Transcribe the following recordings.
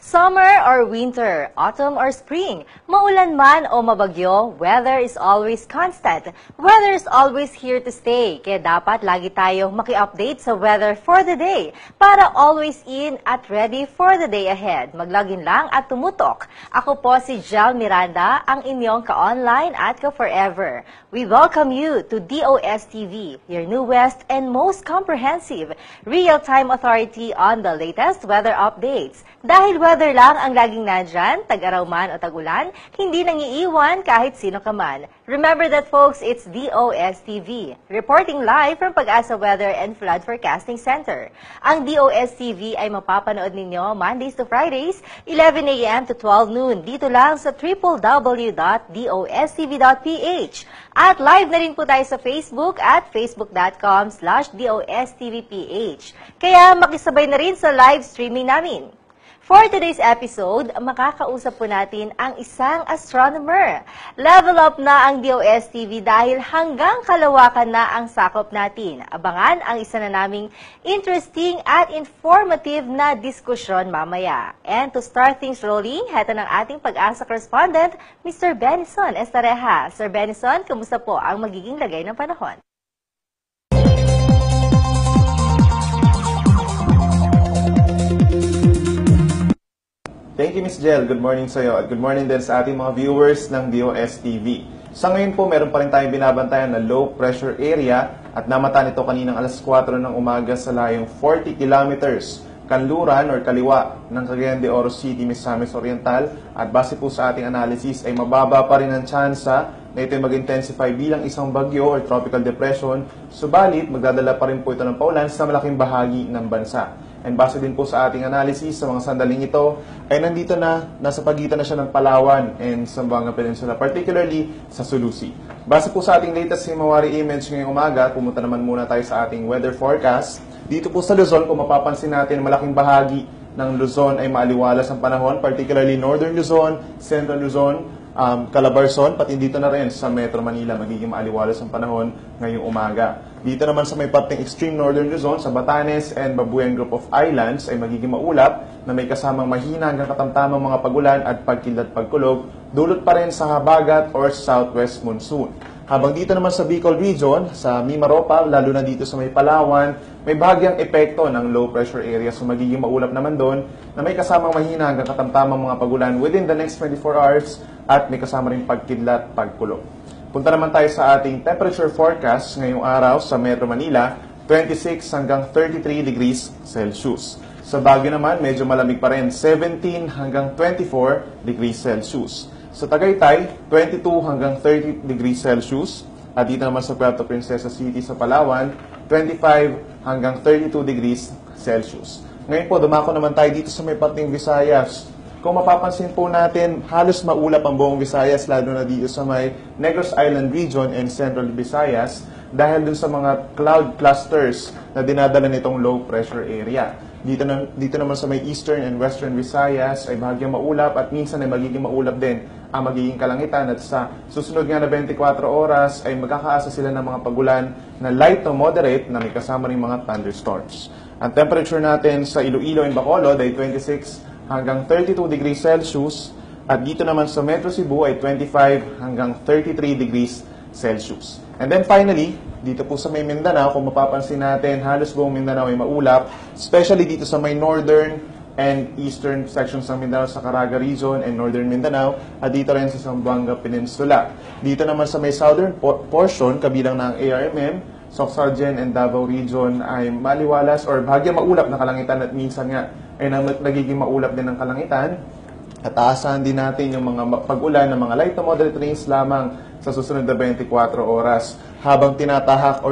Summer or winter, autumn or spring, maulan man o mabagyo, weather is always constant. Weather is always here to stay. Kaya dapat lagi tayong maki-update sa weather for the day para always in at ready for the day ahead. Mag-login lang at tumutok. Ako po si Jel Miranda, ang inyong ka-online at ka-forever. We welcome you to DOS-TV, your newest and most comprehensive real-time authority on the latest weather updates. Dahil weather lang ang laging nandyan, tag-araw man o tag-ulan, hindi nangiiwan kahit sino ka man. Remember that folks, it's DOS-TV, reporting live from Pag-asa Weather and Flood Forecasting Center. Ang DOS-TV ay mapapanood ninyo Mondays to Fridays, 11 a.m. to 12 noon, dito lang sa www.dostv.ph. At live na rin po tayo sa Facebook at facebook.com/DOSTVPH. Kaya makisabay na rin sa live streaming namin. For today's episode, makakausap po natin ang isang astronomer. Level up na ang DOS-TV dahil hanggang kalawakan na ang sakop natin. Abangan ang isa na naming interesting at informative na diskusyon mamaya. And to start things rolling, heto ng ating Pag-asa correspondent, Mr. Benison Estareja. Sir Benison, kumusta po ang magiging lagay ng panahon? Thank you, Ms. Jel. Good morning sa iyo at good morning din sa ating mga viewers ng DOS-TV. Sa ngayon po, meron pa rin tayong binabantayan na low pressure area at namata nito kaninang alas 4 ng umaga sa layong 40 kilometers kanluran or kaliwa ng Cagayan de Oro City, Misamis Oriental, at base po sa ating analysis ay mababa pa rin ang tsansa na ito ay mag-intensify bilang isang bagyo or tropical depression, subalit magdadala pa rin po ito ng paulan sa malaking bahagi ng bansa. And base din po sa ating analysis, sa mga sandaling ito, ay nandito na, nasa pagitan na siya ng Palawan and Zamboanga Peninsula, particularly sa Sulusi. Base po sa ating latest Himawari image ngayong umaga, pumunta naman muna tayo sa ating weather forecast. Dito po sa Luzon, kung mapapansin natin, malaking bahagi ng Luzon ay maaliwalas ang panahon, particularly Northern Luzon, Central Luzon, Calabarzon, pati dito na rin sa Metro Manila, magiging maaliwalas ang panahon ngayong umaga. Dito naman sa may parteng extreme Northern Luzon, sa Batanes and Babuyan Group of Islands ay magiging maulap na may kasamang mahina hanggang katamtamang mga pagulan at pagkilat-pagkulog, dulot pa rin sa habagat or southwest monsoon. Habang dito naman sa Bicol Region, sa Mimaropa, lalo na dito sa may Palawan, may bahagyang epekto ng low pressure area. So magiging maulap naman doon na may kasamang mahina hanggang katamtamang mga pagulan within the next 24 hours at may kasama rin pagkidlat, pagkulog. Punta naman tayo sa ating temperature forecast ngayong araw sa Metro Manila, 26 hanggang 33 degrees Celsius. Sa Baguio naman, medyo malamig pa rin, 17 hanggang 24 degrees Celsius. Sa Tagaytay, 22 hanggang 30 degrees Celsius. At dito naman sa Puerto Princesa City sa Palawan, 25 hanggang 32 degrees Celsius. Ngayon po, dumako naman tayo dito sa may parteng Visayas. Kung mapapansin po natin, halos maulap ang buong Visayas, lalo na dito sa may Negros Island Region and Central Visayas, dahil dun sa mga cloud clusters na dinadala nitong low pressure area. Dito naman sa may Eastern and Western Visayas ay bahagyang maulap at minsan ay magiging maulap din ang magiging kalangitan. At sa susunod nga na 24 oras ay magkakaasa sila ng mga pagulan na light to moderate na may kasama rin mga thunderstorms. Ang temperature natin sa Iloilo and Bacolod ay 26 hanggang 32 degrees Celsius at dito naman sa Metro Cebu ay 25 hanggang 33 degrees Celsius. And then finally, dito po sa may Mindanao, kung mapapansin natin, halos buong Mindanao ay maulap, especially dito sa may northern and eastern sections ng Mindanao sa Caraga Region and northern Mindanao at dito rin sa Zamboanga Peninsula. Dito naman sa may southern portion, kabilang ng ARMM, Sorsogon and Davao Region ay maliwalas or bahagyang maulap na kalangitan at minsan nga ay nagiging maulap din ng kalangitan. At aasahan din natin yung mga pag-ulan ng mga light to moderate rains lamang sa susunod na 24 oras habang tinatahak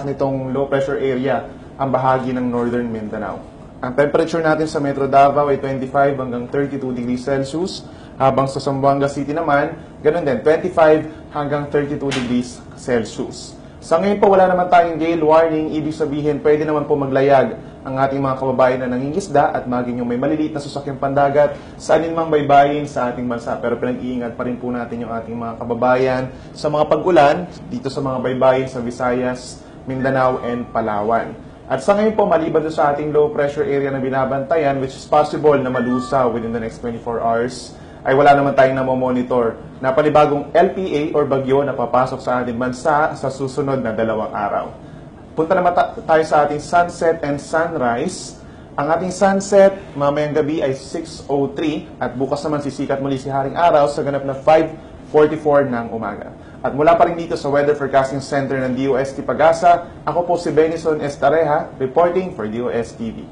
nitong low pressure area ang bahagi ng northern Mindanao. Ang temperature natin sa Metro Davao ay 25 hanggang 32 degrees Celsius, habang sa Zamboanga City naman, ganun din, 25 hanggang 32 degrees Celsius. Sa ngayon po, wala naman tayong gale warning, ibig sabihin, pwede naman po maglayag ang ating mga kababayan na nangingisda at maging yung may maliliit na sasakyang pandagat sa aninmang baybayin sa ating bansa. Pero pinag-iingat pa rin po natin yung ating mga kababayan sa mga pag-ulan dito sa mga baybayin sa Visayas, Mindanao, and Palawan. At sa ngayon po, maliban doon sa ating low pressure area na binabantayan, which is possible na malusaw within the next 24 hours, ay wala naman tayong namomonitor na panibagong LPA or bagyo na papasok sa ating bansa sa susunod na 2 araw. Punta naman tayo sa ating sunset and sunrise. Ang ating sunset mamayang gabi ay 6:03 at bukas naman sisikat muli si Haring Araw sa ganap na 5:44 ng umaga. At mula pa rin dito sa Weather Forecasting Center ng DOST Pag-asa, ako po si Benison Estareja, reporting for DOS TV.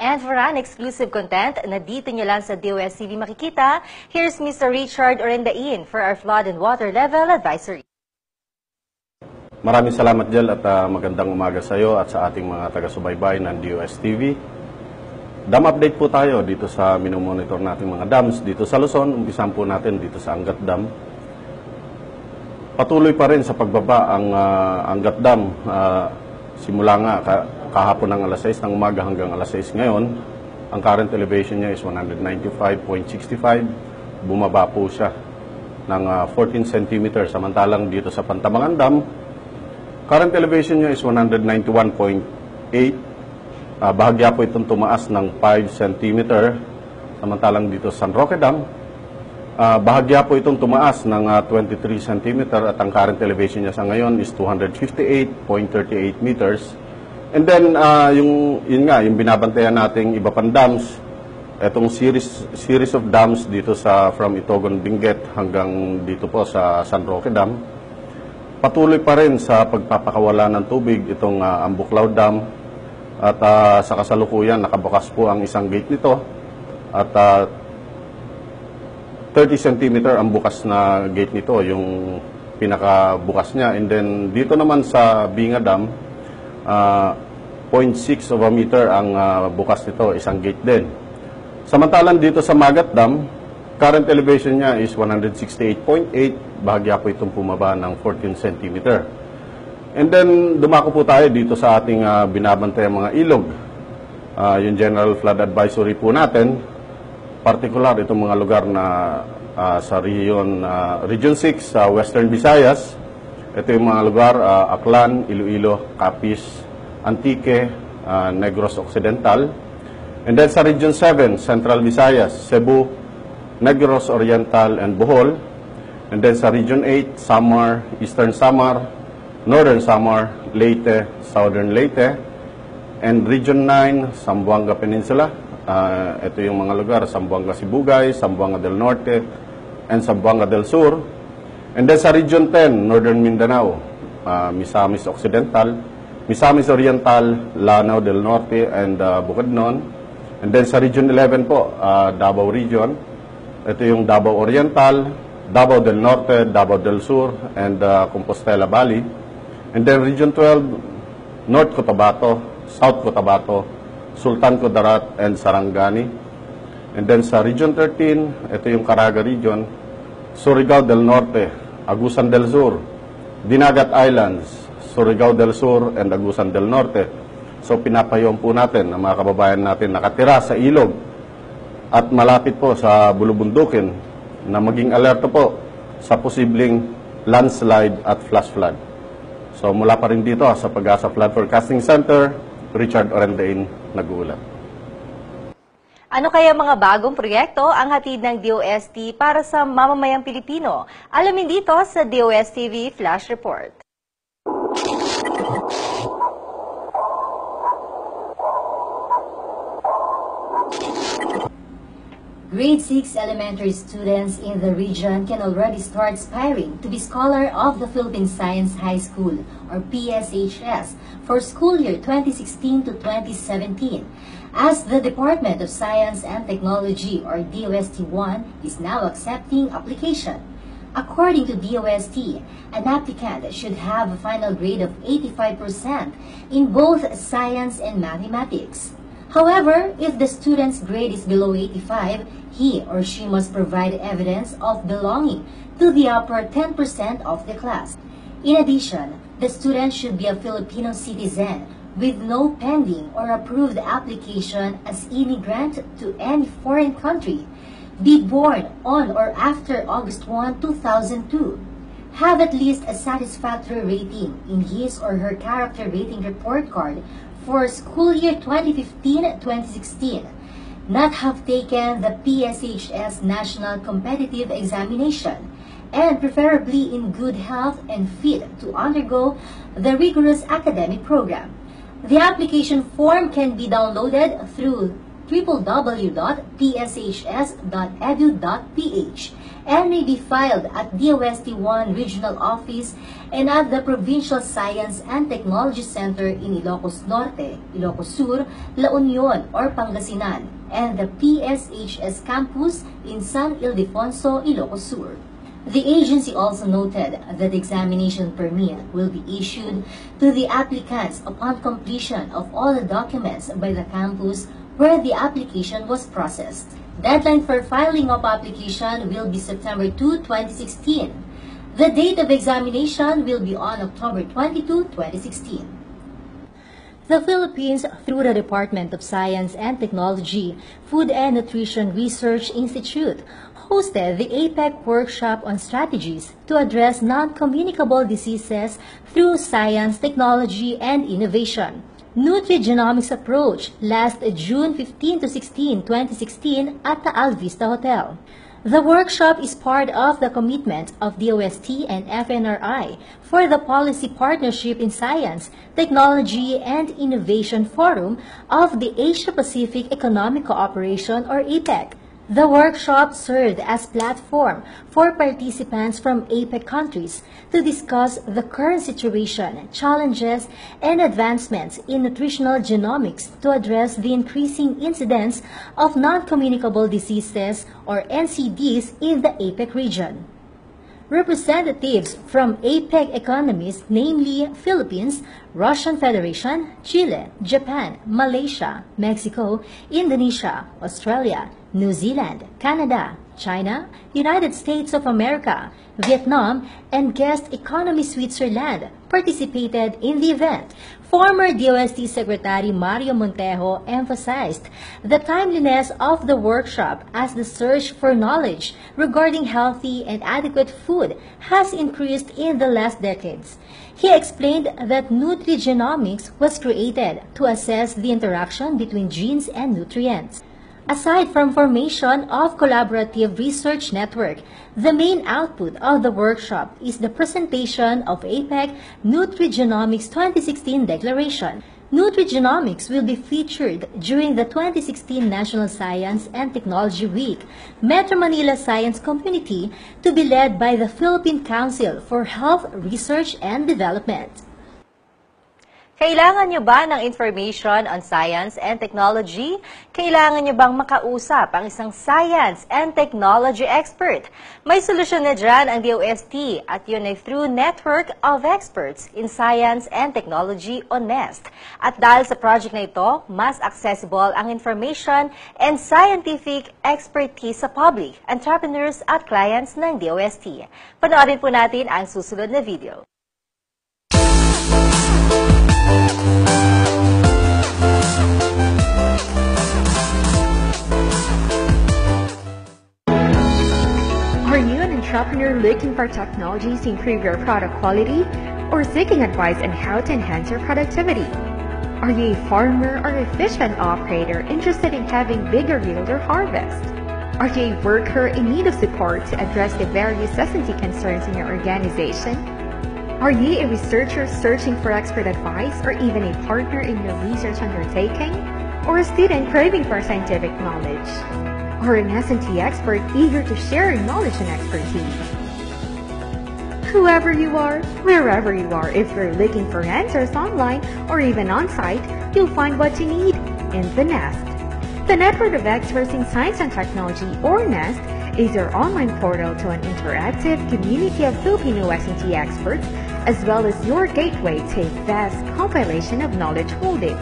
And for an exclusive content na dito nyo lang sa DOS TV makikita, here's Mr. Richard Orendain for our flood and water level advisory. Maraming salamat, Jel, at magandang umaga sa iyo at sa ating mga taga-subaybay ng DOS TV. Dam update po tayo dito sa minomonitor nating mga dams dito sa Luzon. Umpisan po natin dito sa Angat Dam. Patuloy pa rin sa pagbaba ang Angat Dam. Simula nga kahapon ng alas 6 ng umaga hanggang alas 6 ngayon, ang current elevation niya is 195.65. Bumaba po siya ng 14 cm. Samantalang dito sa Pantabangan Dam, current elevation niya is 191.8. Bahagya po itong tumaas ng 5 cm. Samantalang dito sa San Roque Dam, bahagya po itong tumaas ng 23 cm at ang current elevation niya sa ngayon is 258.38 meters. And then, yung binabantayan nating iba pang dams, itong series of dams dito from Itogon, Benguet hanggang dito po sa San Roque Dam, patuloy pa rin sa pagpapakawala ng tubig itong Ambuklaw Dam at sa kasalukuyan nakabukas po ang isang gate nito at 30 cm ang bukas na gate nito, yung pinakabukas niya. And then dito naman sa Binga Dam, 0.6 of a meter ang bukas nito, isang gate din. Samantalang dito sa Magat Dam, current elevation niya is 168.8, bahagya po itong pumaba ng 14 cm. And then dumako po tayo dito sa ating binabantay mga ilog. Yung general flood advisory po natin, particular itong mga lugar na sa Region 6 sa Western Visayas. Ito yung mga lugar, Aklan, Iloilo, Capiz, Antique, Negros Occidental. And then sa Region 7, Central Visayas, Cebu, Negros Oriental, and Bohol. And then sa Region 8, Samar, Eastern Samar, Northern Samar, Leyte, Southern Leyte. And Region 9, Zamboanga Peninsula. Ito yung mga lugar, Zamboanga Sibugay, Zamboanga del Norte, and Zamboanga del Sur. And then sa Region 10, Northern Mindanao, Misamis Occidental, Misamis Oriental, Lanao del Norte, and Bukidnon. And then sa Region 11 po, Davao Region. Ito yung Davao Oriental, Davao del Norte, Davao del Sur, and Compostela Valley. And then Region 12, North Cotabato, South Cotabato, Sultan Kudarat, and Sarangani. And then sa Region 13, ito yung Caraga Region, Surigao del Norte, Agusan del Sur, Dinagat Islands, Surigao del Sur, and Agusan del Norte. So pinapayon po natin ang mga kababayan natin nakatira sa ilog at malapit po sa bulubundukin na maging alerto po sa posibleng landslide at flash flood. So mula pa rin dito sa Pag-asa Flood Forecasting Center, Richard Orendain nag-uulat. Ano kaya mga bagong proyekto ang hatid ng DOST para sa mamamayang Pilipino? Alamin dito sa DOST TV Flash Report. Grade 6 elementary students in the region can already start aspiring to be Scholar of the Philippine Science High School, or PSHS, for school year 2016 to 2017, as the Department of Science and Technology, or DOST-1, is now accepting application. According to DOST, an applicant should have a final grade of 85% in both science and mathematics. However, if the student's grade is below 85, he or she must provide evidence of belonging to the upper 10% of the class. In addition, the student should be a Filipino citizen with no pending or approved application as immigrant to any foreign country, be born on or after August 1, 2002, have at least a satisfactory rating in his or her character rating report card for school year 2015-2016, not have taken the PSHS National Competitive Examination, and preferably in good health and fit to undergo the rigorous academic program. The application form can be downloaded through www.pshs.edu.ph and may be filed at DOST-1 Regional Office and at the Provincial Science and Technology Center in Ilocos Norte, Ilocos Sur, La Union, or Pangasinan, and the PSHS Campus in San Ildefonso, Ilocos Sur. The agency also noted that the examination permit will be issued to the applicants upon completion of all the documents by the campus where the application was processed. Deadline for filing of application will be September 2, 2016. The date of examination will be on October 22, 2016. The Philippines, through the Department of Science and Technology, Food and Nutrition Research Institute, hosted the APEC workshop on strategies to address non-communicable diseases through science, technology, and innovation. Nutrigenomics approach last June 15 to 16, 2016 at the Alvista Hotel. The workshop is part of the commitment of DOST and FNRI for the Policy Partnership in Science, Technology, and Innovation Forum of the Asia-Pacific Economic Cooperation, or APEC. The workshop served as platform for participants from APEC countries to discuss the current situation, challenges, and advancements in nutritional genomics to address the increasing incidence of non-communicable diseases, or NCDs, in the APEC region. Representatives from APEC economies, namely Philippines, Russian Federation, Chile, Japan, Malaysia, Mexico, Indonesia, Australia, New Zealand, Canada, China, United States of America, Vietnam, and guest economy Switzerland participated in the event. Former DOST Secretary Mario Montejo emphasized the timeliness of the workshop as the search for knowledge regarding healthy and adequate food has increased in the last decades. He explained that nutrigenomics was created to assess the interaction between genes and nutrients. Aside from formation of collaborative research network, the main output of the workshop is the presentation of APEC Nutrigenomics 2016 Declaration. Nutrigenomics will be featured during the 2016 National Science and Technology Week, Metro Manila Science Community, to be led by the Philippine Council for Health Research and Development. Kailangan nyo ba ng information on science and technology? Kailangan nyo bang makausap ang isang science and technology expert? May solusyon na dyan ang DOST at yun ay through Network of Experts in Science and Technology o NEST. At dahil sa project na ito, mas accessible ang information and scientific expertise sa public, entrepreneurs at clients ng DOST. Panoorin po natin ang susunod na video. Are you an entrepreneur looking for technologies to improve your product quality or seeking advice on how to enhance your productivity? Are you a farmer or a fish pond operator interested in having bigger yield or harvest? Are you a worker in need of support to address the various S&T concerns in your organization? Are you a researcher searching for expert advice or even a partner in your research undertaking? Or a student craving for scientific knowledge? Or an S&T expert eager to share your knowledge and expertise? Whoever you are, wherever you are, if you're looking for answers online or even on-site, you'll find what you need in the NEST. The Network of Experts in Science and Technology, or NEST, is your online portal to an interactive community of Filipino S&T experts, as well as your gateway to a vast compilation of knowledge holdings.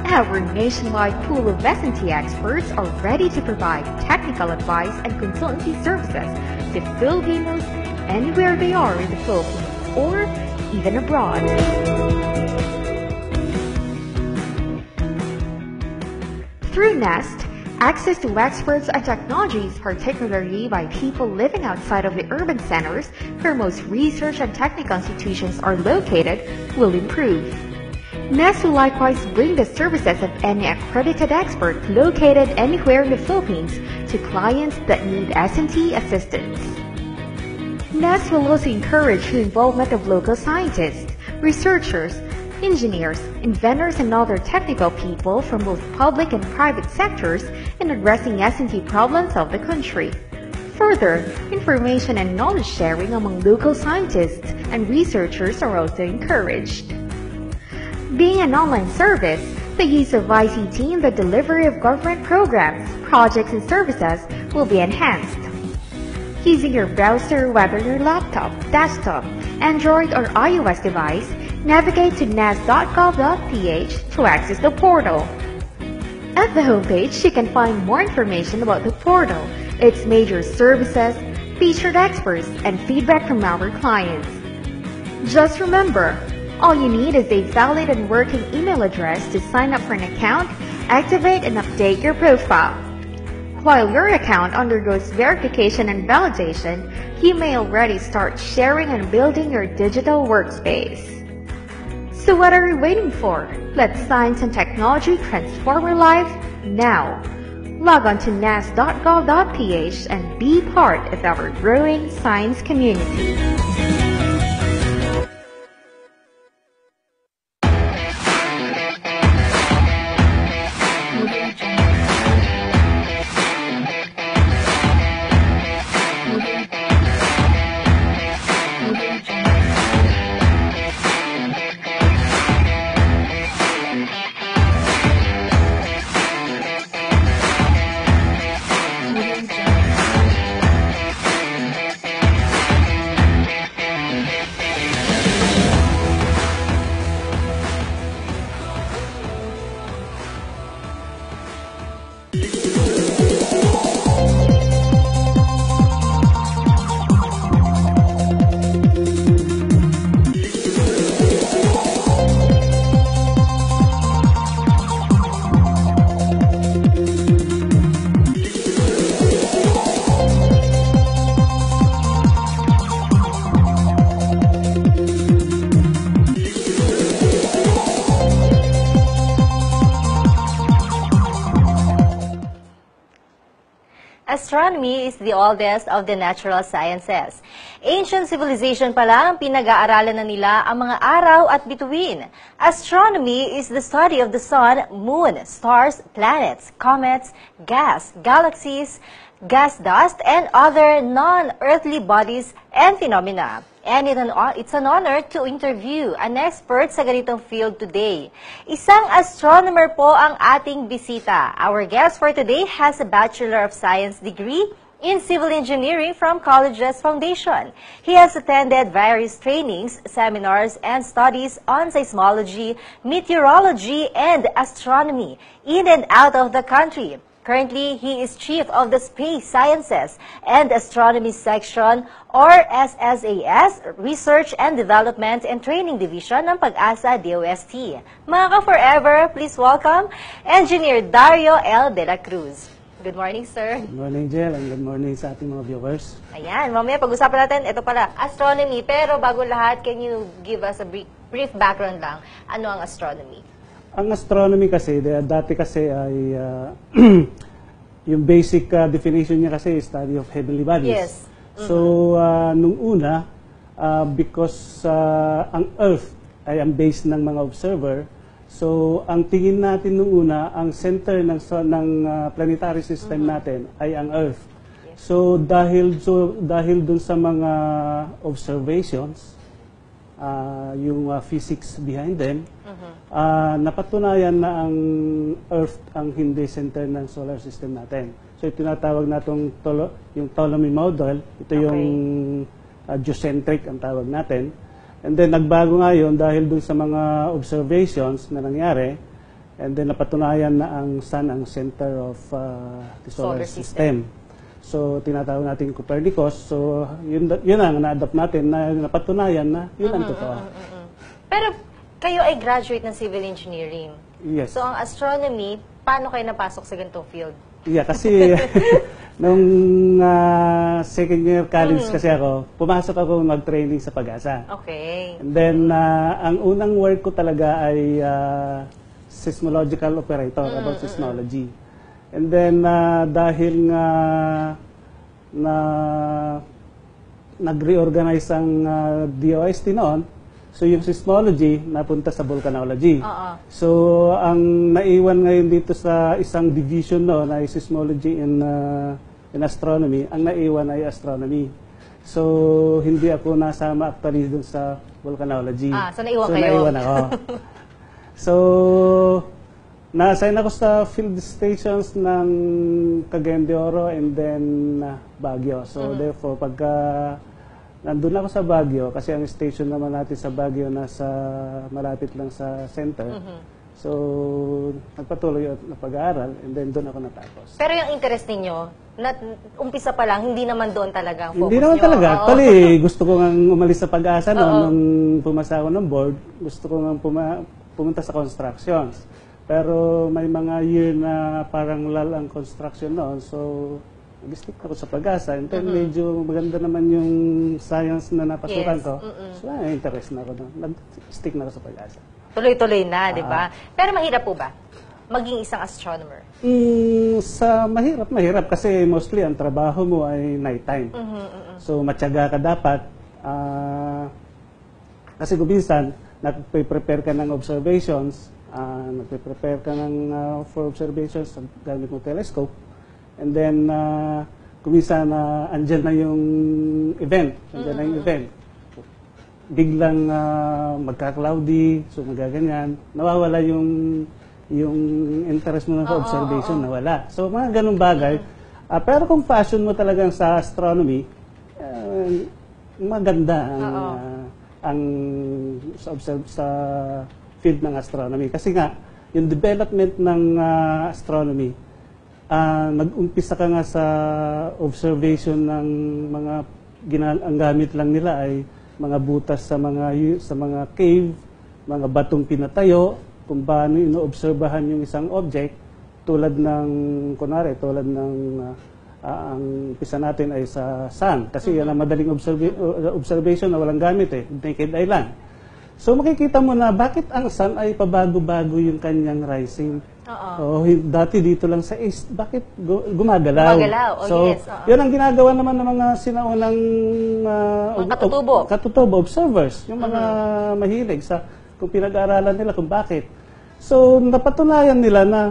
Our nationwide pool of S&T experts are ready to provide technical advice and consultancy services to Filipinos anywhere they are in the Philippines or even abroad. Through NEST, access to experts and technologies, particularly by people living outside of the urban centers where most research and technical institutions are located, will improve. NEST will likewise bring the services of any accredited expert located anywhere in the Philippines to clients that need S&T assistance. NEST will also encourage the involvement of local scientists, researchers, engineers, inventors, and other technical people from both public and private sectors in addressing S&T problems of the country. Further, information and knowledge sharing among local scientists and researchers are also encouraged. Being an online service, the use of ICT in the delivery of government programs, projects, and services will be enhanced. Using your browser, whether your laptop, desktop, Android, or iOS device, navigate to nest.gov.ph to access the portal. At the homepage, you can find more information about the portal, its major services, featured experts, and feedback from our clients. Just remember, all you need is a valid and working email address to sign up for an account, activate, and update your profile. While your account undergoes verification and validation, you may already start sharing and building your digital workspace. So what are you waiting for? Let science and technology transform your life now. Log on to nest.gov.ph and be part of our growing science community. Astronomy is the oldest of the natural sciences. Ancient civilization pa lang pinag-aaralan na nila ang mga araw at bituin. Astronomy is the study of the sun, moon, stars, planets, comets, gas, galaxies, gas dust, and other non-earthly bodies and phenomena. And it's an honor to interview an expert sa ganitong field today. Isang astronomer po ang ating bisita. Our guest for today has a Bachelor of Science degree in Civil Engineering from Colleges Foundation. He has attended various trainings, seminars, and studies on seismology, meteorology, and astronomy in and out of the country. Currently, he is Chief of the Space Sciences and Astronomy Section or SSAS, Research and Development and Training Division ng Pag-asa DOST. Mga ka-forever, please welcome Engineer Dario L. De La Cruz. Good morning, sir. Good morning, Jel, and good morning sa ating mga viewers. Ayan, mamaya pag-usapan natin, ito pala, astronomy. Pero bago lahat, can you give us a brief background lang? Ano ang astronomy? Ang astronomy kasi, dati kasi ay, yung basic definition niya kasi is study of heavenly bodies. Yes. So, nung una, because ang Earth ay ang base ng mga observer, so ang tingin natin nung una, ang center ng planetary system natin ay ang Earth. So dahil dun sa mga observations, yung physics behind them, napatunayan na ang Earth ang hindi center ng solar system natin. So tinatawag natong yung Ptolemy model, ito yung geocentric ang tawag natin. And then nagbago nga yun dahil dun sa mga observations na nangyari, and then napatunayan na ang Sun ang center of the solar system. So tinatawag natin Copernicus. So yun ang na-adopt natin na napatunayan na yun ang totoo. Pero kayo ay graduate ng Civil Engineering. Yes. So ang astronomy, paano kayo napasok sa ganitong field? Yeah, kasi nung second year college kasi ako, pumasok ako mag-training sa Pag-asa. Okay. And then, ang unang work ko talaga ay seismological operator about seismology. And then, dahil nga nag-reorganize ang DOST noon, so yung seismology napunta sa volcanology. So, ang naiwan ngayon dito sa isang division noon ay seismology in astronomy, ang naiwan ay astronomy. So, hindi ako nasama actually dun sa volcanology. So naiwan kayo? Naiwan ako. So, na-assign ako sa field stations ng Cagayan de Oro and then Baguio. So, therefore, pagka nandun ako sa Baguio, kasi ang station naman natin sa Baguio nasa malapit lang sa center. So, nagpatuloy ako na pag-aaral and then doon ako natapos. Pero yung interest ninyo, umpisa pa lang, hindi naman doon talaga ang focus Hindi naman nyo. talaga. Actually, gusto ko nga umalis sa Pag-asa noon nung pumasa ako ng board. Gusto ko nga pumunta sa constructions. Pero may mga year na parang lull ang construction noon. So, nag-stick ako sa Pag-asa. And then medyo maganda naman yung science na napasukan ko. So, interest na ako doon. Nag-stick na ako sa Pag-asa. Tuloy-tuloy na, di ba? Pero mahirap po ba maging isang astronomer? Sa mahirap kasi mostly ang trabaho mo ay nighttime. So, matyaga ka dapat. Kasi kung minsan, nagpe-prepare ka ng observations, nagpe-prepare ka for observations gamit mo telescope. And then, kuminsan andyan na yung event. Biglang magka-cloudy, so magaganyan. Nawawala yung interest mo ng observation, nawala. So, mga ganung bagay. Pero kung passion mo talagang sa astronomy, maganda ang sa field ng astronomy. Kasi nga, yung development ng astronomy, nag-umpisa ka nga sa observation ng mga ang gamit lang nila ay mga butas sa mga cave, mga batong pinatayo, kung paano inoobserbahan yung isang object tulad ng ang umpisa natin ay sa sun kasi yan ang madaling observation na walang gamit naked eye lang. So makikita mo na bakit ang sun ay pabago-bago yung kanyang rising. Dati dito lang sa east, bakit gumagalaw? Yun ang ginagawa naman ng mga sinaunang katutubo observers, yung mga mahilig sa kung pinag-aaralan nila kung bakit. So napatunayan nila na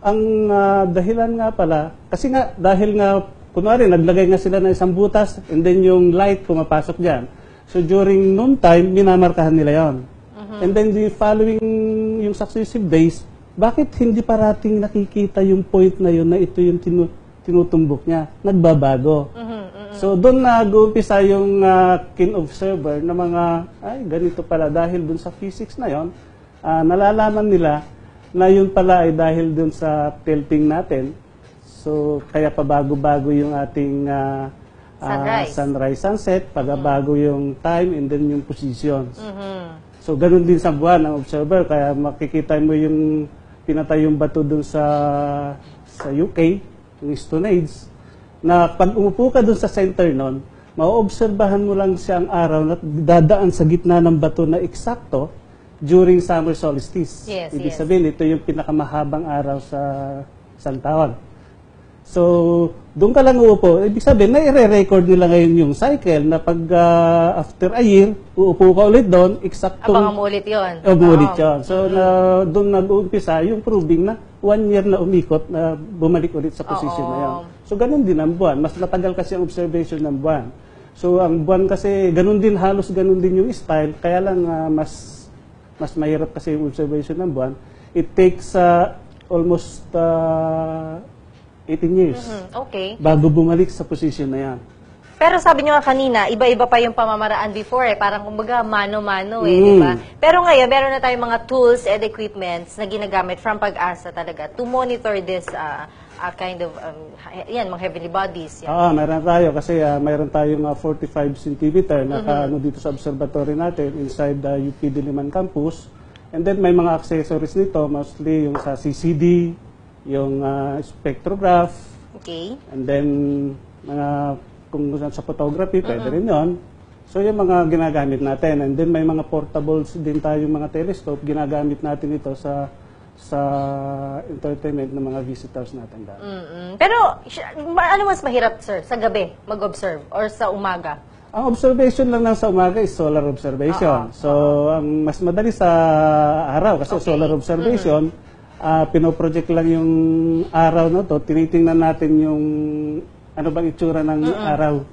ang dahilan nga pala, kasi nga dahil nga kunwari, naglagay nga sila ng isang butas and then yung light pumapasok dyan. So during noon time, minamarkahan nila yon. And then the following, yung successive days, bakit hindi parating nakikita yung point na yun na ito yung tinutumbok niya? Nagbabago. So doon nag-uumpisa yung keen observer na mga, ay ganito pala, dahil doon sa physics na yon, nalalaman nila na yun pala ay dahil doon sa tilting natin. So kaya pabago-bago yung ating sunrise, sunset, pagabago yung time and then yung positions. So ganun din sa buwan ang observer, kaya makikita mo yung pinatay yung bato doon sa UK, yung Stone Age, na pag umupo ka doon sa center nun, mauobserbahan mo lang siyang araw na dadaan sa gitna ng bato na eksakto during summer solstice. Yes, Ibig yes. sabihin, ito yung pinakamahabang araw sa isang taon. So, doon ka lang uupo. Ibig sabihin, na-re-record nila ngayon yung cycle na pag after a year, uupo ka ulit doon, eksaktong... Abangan mo ulit yun. Umulit yun. So, doon nag-uumpisa yung proving na 1 year na umikot na bumalik ulit sa position na yun. So, ganun din ang buwan. Mas matagal kasi ang observation ng buwan. So, ang buwan kasi, ganun din, halos ganun din yung style. Kaya lang, mas mahirap kasi yung observation ng buwan. It takes almost 18 years Okay. bago bumalik sa position na yan. Pero sabi nyo nga kanina, iba-iba pa yung pamamaraan before Parang kumbaga mano-mano di ba? Pero ngayon, meron na tayong mga tools and equipments na ginagamit from Pag-asa talaga to monitor this kind of, mga heavenly bodies. Yan. Meron tayo kasi mayroon tayong 45 cm na ano dito sa observatory natin inside the UP Diliman campus. And then may mga accessories nito, mostly yung sa CCD, yung spectrograph, Okay. and then mga kung sa photography, pwede rin yun. So yung mga ginagamit natin. And then may mga portables din tayong mga telescope, ginagamit natin ito sa entertainment ng mga visitors natin dati. Pero ano mas mahirap, sir? Sa gabi mag-observe or sa umaga? Ang observation lang sa umaga is solar observation. So ang mas madali sa araw kasi solar observation, pinoproject lang yung araw na to, tinitingnan natin yung ano bang itsura ng araw.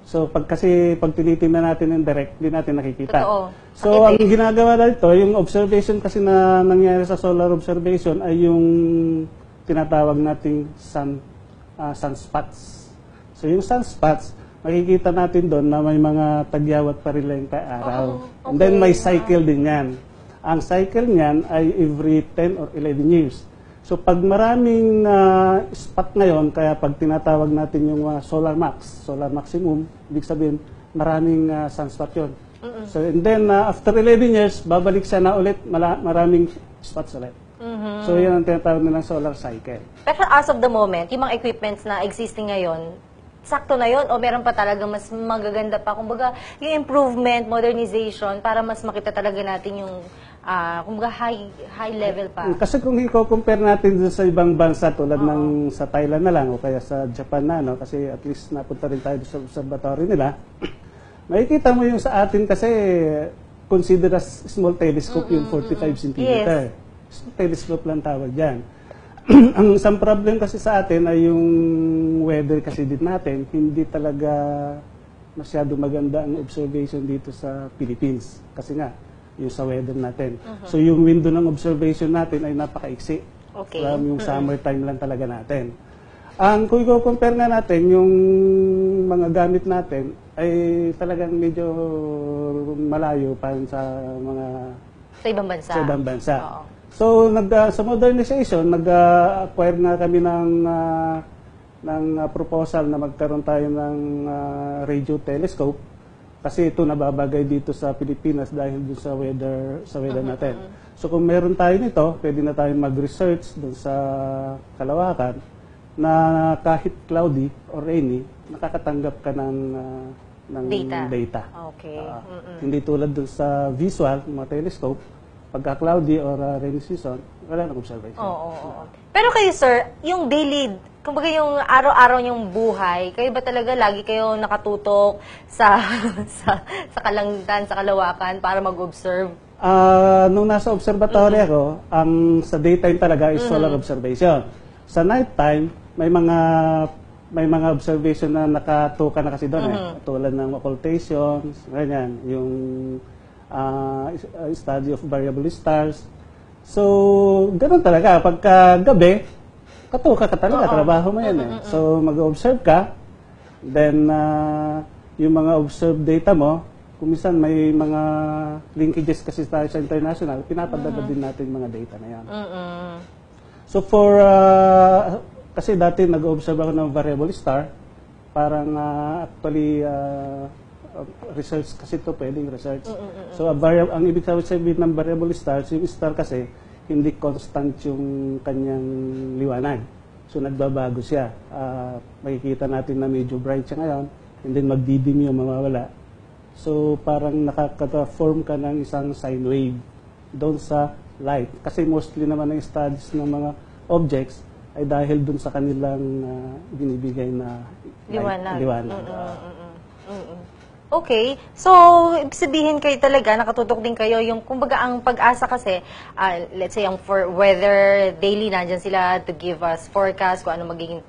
So pag tinitingnan natin yung direct, hindi natin nakikita. Totoo. So ang ginagawa dito, yung observation kasi na nangyari sa solar observation ay yung tinatawag nating sunspots. So yung sunspots, makikita natin doon na may mga tagyawat pa rin lang araw. Okay. And then may cycle din yan. Ang cycle niyan ay every 10 or 11 years. So pag maraming spot ngayon, kaya pag tinatawag natin yung solar maximum, ibig sabihin maraming sunspot yun. So and then after 11 years, babalik siya na ulit, maraming spots ulit. So yan ang tinatawag nilang solar cycle. Pero as of the moment, yung mga equipments na existing ngayon, sakto na yun o meron pa talaga mas magaganda pa? Kumbaga, yung improvement, modernization, para mas makita talaga natin yung kumbaga high level pa. Kasi kung i-compare natin sa ibang bansa tulad ng sa Thailand na lang o kaya sa Japan na, no? Kasi at least napunta rin tayo sa observatory nila, makikita mo yung sa atin kasi consider as small telescope yung 45 cm. Yes. Telescope lang tawag dyan. Ang isang problem kasi sa atin ay yung weather kasi din natin, hindi talaga masyado maganda ang observation dito sa Philippines. Kasi nga, yung sa weather natin. So yung window ng observation natin ay napakaiksi. Okay. Yung summertime lang talaga natin. Kung i-compare nga natin, yung mga gamit natin ay talagang medyo malayo pa sa mga Sa ibang bansa. sa ibang bansa. Oo. So sa modernization, nag-acquire na kami ng proposal na magkaroon tayo ng radio telescope. Kasi ito nababagay dito sa Pilipinas dahil dun sa weather natin. So kung meron tayo nito, pwede na tayong mag-research dun sa kalawakan na kahit cloudy or rainy, nakakatanggap ka ng data. Okay. Hindi tulad dun sa visual, mga telescope, pagka cloudy or rainy season, wala nang observation. Oo. Pero kayo, sir, yung daily, kumbaga yung araw-araw yung buhay, kayo ba talaga lagi kayo nakatutok sa kalangitan, sa kalawakan para mag-observe? Nung nasa observatory ako, ang sa daytime talaga is solar observation. Sa nighttime, may mga may mga observation na nakatuka na kasi doon tulad ng occultations, ganyan, yung study of variable stars. So, ganoon talaga. Pagka gabi, katuka ka talaga, trabaho mo yan eh. So, mag-observe ka, then yung mga observed data mo, kung minsan may mga linkages kasi tayo sa international, pinapadala din natin yung mga data na yan. So for, kasi dati nag-observe ako ng variable star, parang actually research kasi ito, pwedeng research. So ang ibig sabihin ng variable stars, yung star kasi, hindi constant yung kanyang liwanag. So nagbabago siya. Makikita natin na medyo bright siya ngayon, and then magdidim yung mawawala. So, parang nakaka-form ka ng isang sine wave doon sa light. Kasi mostly naman ang studies ng mga objects ay dahil doon sa kanilang binibigay na liwanag. Okay. So, ibig sabihin kayo talaga, nakatutok din kayo yung, kumbaga, ang pag-asa kasi, let's say, ang for weather, daily, nandyan sila to give us forecast kung ano magiging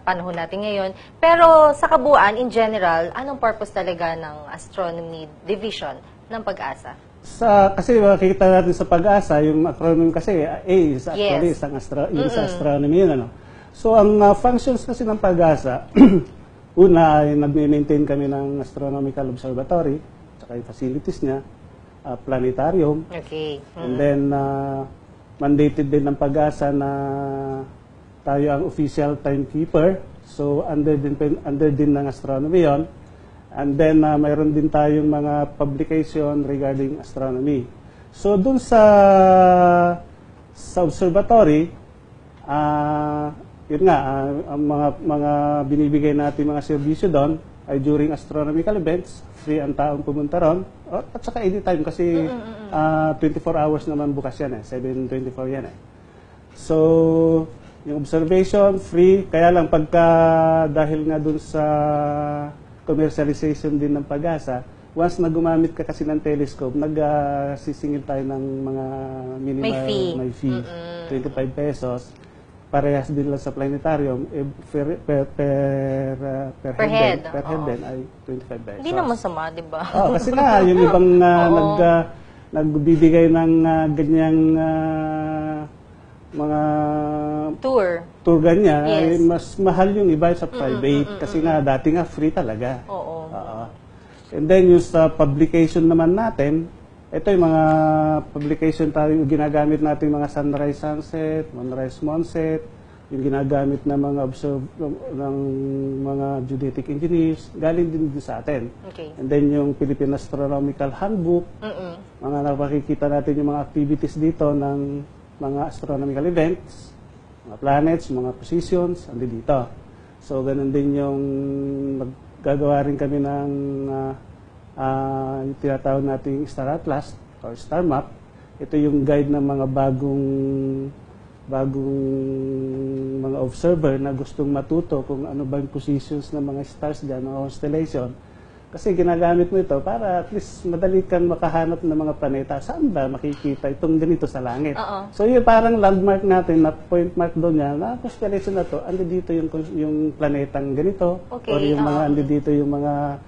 panahon natin ngayon. Pero, sa kabuuan, in general, anong purpose talaga ng astronomy division ng pag-asa? Kasi makikita natin sa pag-asa, yung acronym kasi, A is actually isang yung sa astronomy yun, ano. So, ang functions kasi ng pag-asa, una ay nag-maintain kami ng astronomical observatory, tsaka yung facilities niya, planetarium. Okay. And then, mandated din ng pag-asa na tayo ang official timekeeper. So, under din ng astronomy yon. And then, mayroon din tayong mga publication regarding astronomy. So, dun sa observatory, yun nga, ang mga binibigay natin mga serbisyo doon ay during astronomical events, free ang taong pumunta ron. At saka anytime kasi 24 hours naman bukas yan eh, 7/24 yan eh. So, yung observation, free, kaya lang pagka dahil nga dun sa commercialization din ng pag-asa, once na gumamit ka kasi ng telescope, nagsisingil tayo ng mga minimal, may fee 25 pesos. Parehas din lang sa planetarium, per head din ay 25 pesos. Hindi naman sama, di ba? Kasi nga, yung ibang nagbibigay ng ganyang mga tour ganyan, ay mas mahal yung iba sa private. Kasi nga, dati nga free talaga. Oo. And then, yung sa publication naman natin, ito yung mga publication tayo, ginagamit natin mga sunrise, sunset, moonrise, moonset, yung ginagamit na mga ng mga geodetic engineers, galing din sa atin. Okay. And then yung Philippine Astronomical Handbook, mga nakikita natin yung mga activities dito ng mga astronomical events, mga planets, mga positions, andi dito. So, ganun din yung gagawa rin kami ng yung tinatawag nating Star Atlas or Star Map. Ito yung guide ng mga bagong mga observer na gustong matuto kung ano ba yung positions ng mga stars dyan o constellation. Kasi ginagamit mo ito para at least madali kang makahanap ng mga planeta. Saan ba makikita itong ganito sa langit? So yun parang landmark natin na point mark doon niya na constellation na to, andi dito yung planetang ganito or yung mga andi dito yung mga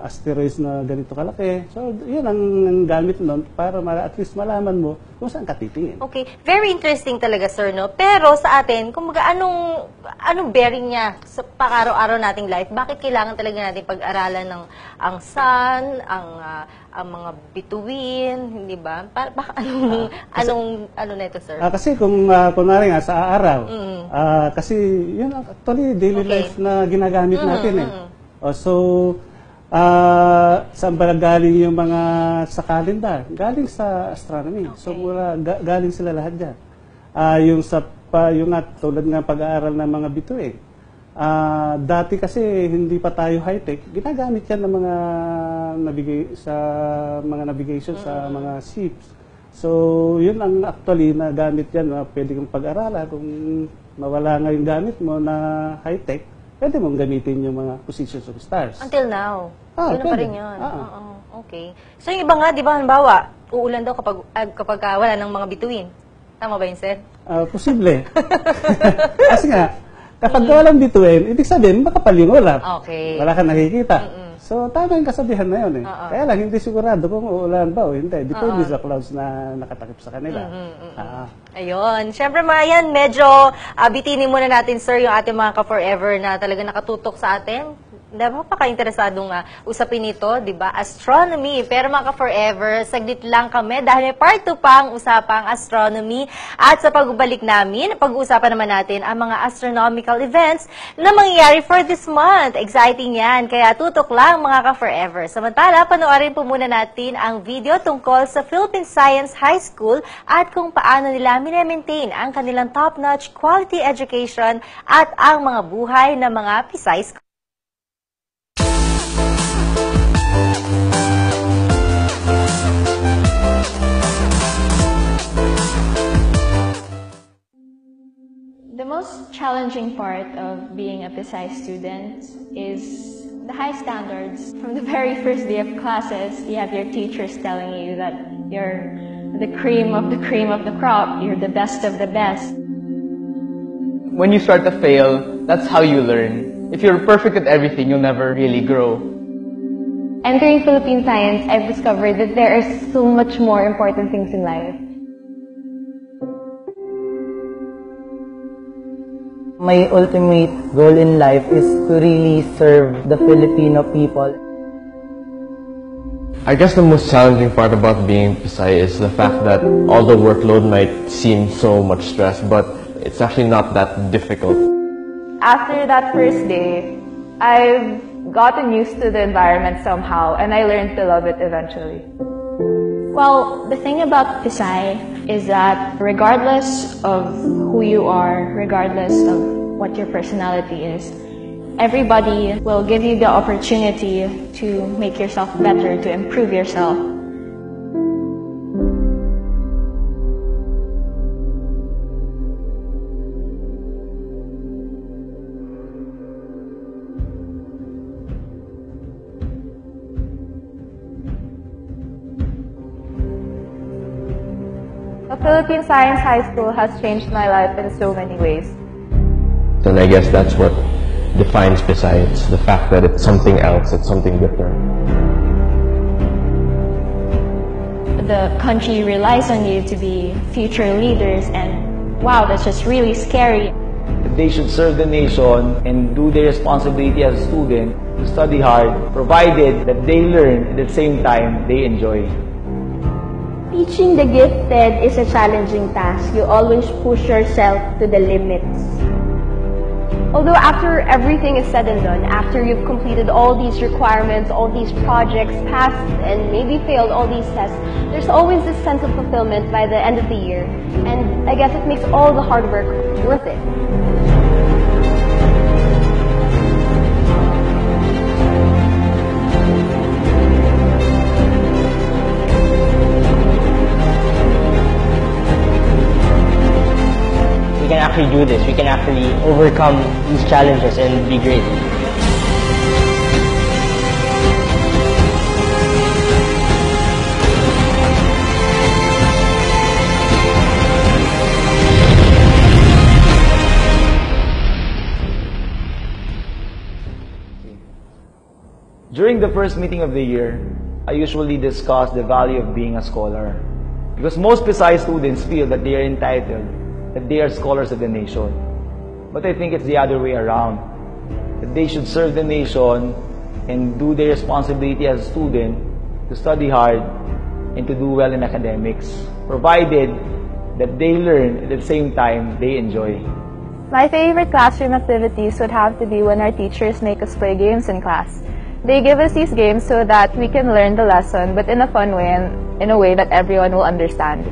asteroids na ganito kalaki. So, yun ang gamit nun para at least malaman mo kung saan ka titingin. Okay. Very interesting talaga, sir, no? Pero sa atin, kumbaga, anong bearing niya sa pang-araw-araw nating life? Bakit kailangan talaga natin pag-aralan ng ang sun, ang mga bituin, hindi ba? Ano na ito, sir? Kasi kung kunwari nga sa araw, kasi yun actually daily life na ginagamit natin eh. So, saan ba galing yung mga sa calendar? Galing sa astronomy. Okay. So, galing sila lahat dyan. Yung tulad nga pag-aaral ng mga bituin. Dati kasi hindi pa tayo high-tech, ginagamit yan ng mga navigation sa mga ships. So, yun ang actually na gamit yan, pwede kong pag-aralan. Kung mawala nga yung gamit mo na high-tech, pwede mong gamitin yung mga positions of stars. Until now? Yun na pa rin yun? Okay. So yung iba nga, di ba, halimbawa, uulan daw kapag wala ng mga bituin. Tama ba yun, sir? Posible. Kasi nga, Kapag walang bituin, ibig sabihin, makapal yung ulap. Okay. Wala kang nakikita. So, tama yung kasabihan na yun eh. Kaya lang, hindi sigurado kung uulan ba o hindi. Depende sa clouds na nakatakip sa kanila. Ayun. Siyempre mga yan, medyo bitinin muna natin, sir, yung ating mga ka-forever na talaga nakatutok sa atin. Napaka-interesadong usapin ito, di ba? Astronomy. Pero mga ka-forever, saglit lang kami dahil may part 2 pang usapang astronomy. At sa pagbalik namin, pag-uusapan naman natin ang mga astronomical events na mangyayari for this month. Exciting yan. Kaya tutok lang mga ka-forever. Samantala, panoorin po muna natin ang video tungkol sa Philippine Science High School at kung paano nila minemaintain ang kanilang top-notch quality education at ang mga buhay ng mga Pisay School. The most challenging part of being a Pisay student is the high standards. From the very first day of classes, you have your teachers telling you that you're the cream of the crop, you're the best of the best. When you start to fail, that's how you learn. If you're perfect at everything, you'll never really grow. Entering Philippine Science, I've discovered that there are so much more important things in life. My ultimate goal in life is to really serve the Filipino people. I guess the most challenging part about being Pisay is the fact that all the workload might seem so much stress, but it's actually not that difficult. After that first day, I've gotten used to the environment somehow, and I learned to love it eventually. Well, the thing about Pisay is that regardless of who you are, regardless of what your personality is, everybody will give you the opportunity to make yourself better, to improve yourself. The Philippine Science High School has changed my life in so many ways. And I guess that's what defines Pisay. It's the fact that it's something else, it's something different. The country relies on you to be future leaders, and wow, that's just really scary. They should serve the nation and do their responsibility as a student to study hard, provided that they learn at the same time they enjoy. Teaching the gifted is a challenging task. You always push yourself to the limits. Although after everything is said and done, after you've completed all these requirements, all these projects, passed and maybe failed all these tests, there's always this sense of fulfillment by the end of the year. And I guess it makes all the hard work worth it. We can actually do this. We can actually overcome these challenges and be great. During the first meeting of the year, I usually discuss the value of being a scholar. Because most Pisay students feel that they are entitled, that they are scholars of the nation. But I think it's the other way around. That they should serve the nation and do their responsibility as a student to study hard and to do well in academics, provided that they learn at the same time they enjoy. My favorite classroom activities would have to be when our teachers make us play games in class. They give us these games so that we can learn the lesson, but in a fun way and in a way that everyone will understand.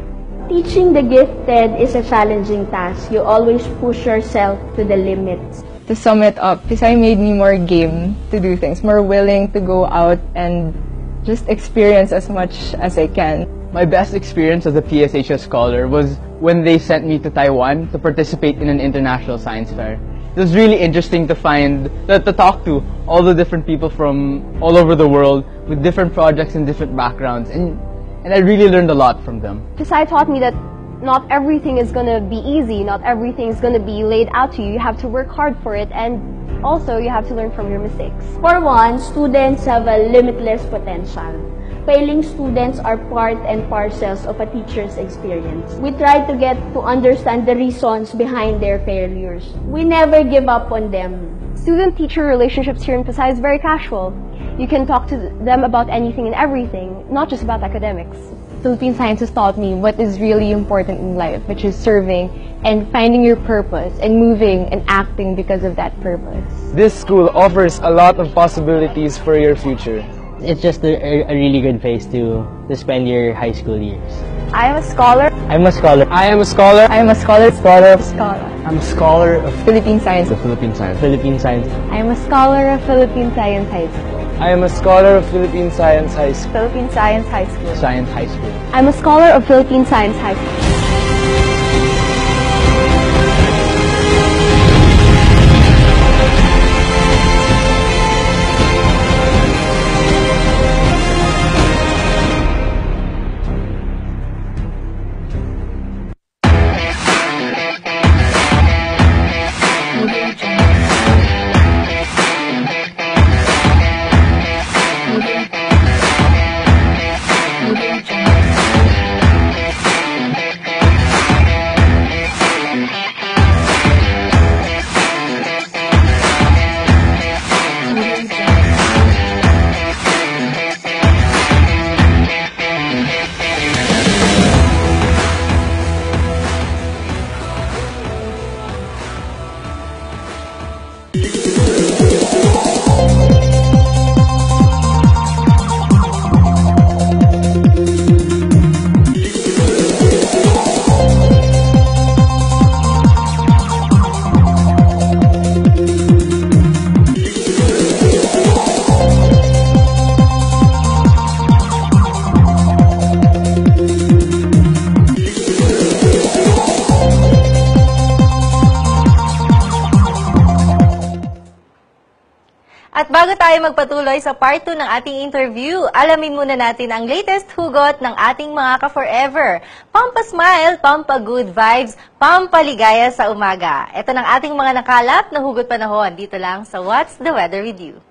Teaching the gifted is a challenging task. You always push yourself to the limits. To sum it up, Pisay made me more game to do things, more willing to go out and just experience as much as I can. My best experience as a PSHS scholar was when they sent me to Taiwan to participate in an international science fair. It was really interesting to talk to all the different people from all over the world with different projects and different backgrounds, and I really learned a lot from them. Pisay taught me that not everything is gonna be easy, not everything is gonna be laid out to you. You have to work hard for it, and also you have to learn from your mistakes. For one, students have a limitless potential. Failing students are part and parcels of a teacher's experience. We try to get to understand the reasons behind their failures. We never give up on them. Student-teacher relationships here in Pasay is very casual. You can talk to them about anything and everything, not just about academics. Philippine Science has taught me what is really important in life, which is serving and finding your purpose and moving and acting because of that purpose. This school offers a lot of possibilities for your future. It's just a really good place to spend your high school years. I am a scholar. I'm a scholar. I am a scholar. I am a scholar. Scholar. Scholar. I'm a scholar of Philippine Science. The Philippine Science. Philippine Science. I am a scholar of Philippine Science High School. I am a scholar of Philippine Science High School. Philippine Science High School. Science High School. I'm a scholar of Philippine Science High School. At bago tayo magpatuloy sa part 2 ng ating interview, alamin muna natin ang latest hugot ng ating mga ka-forever. Pampa-smile, pampa-good vibes, pampaligaya sa umaga. Ito ng ating mga nakalap na hugot panahon dito lang sa What's the Weather with You.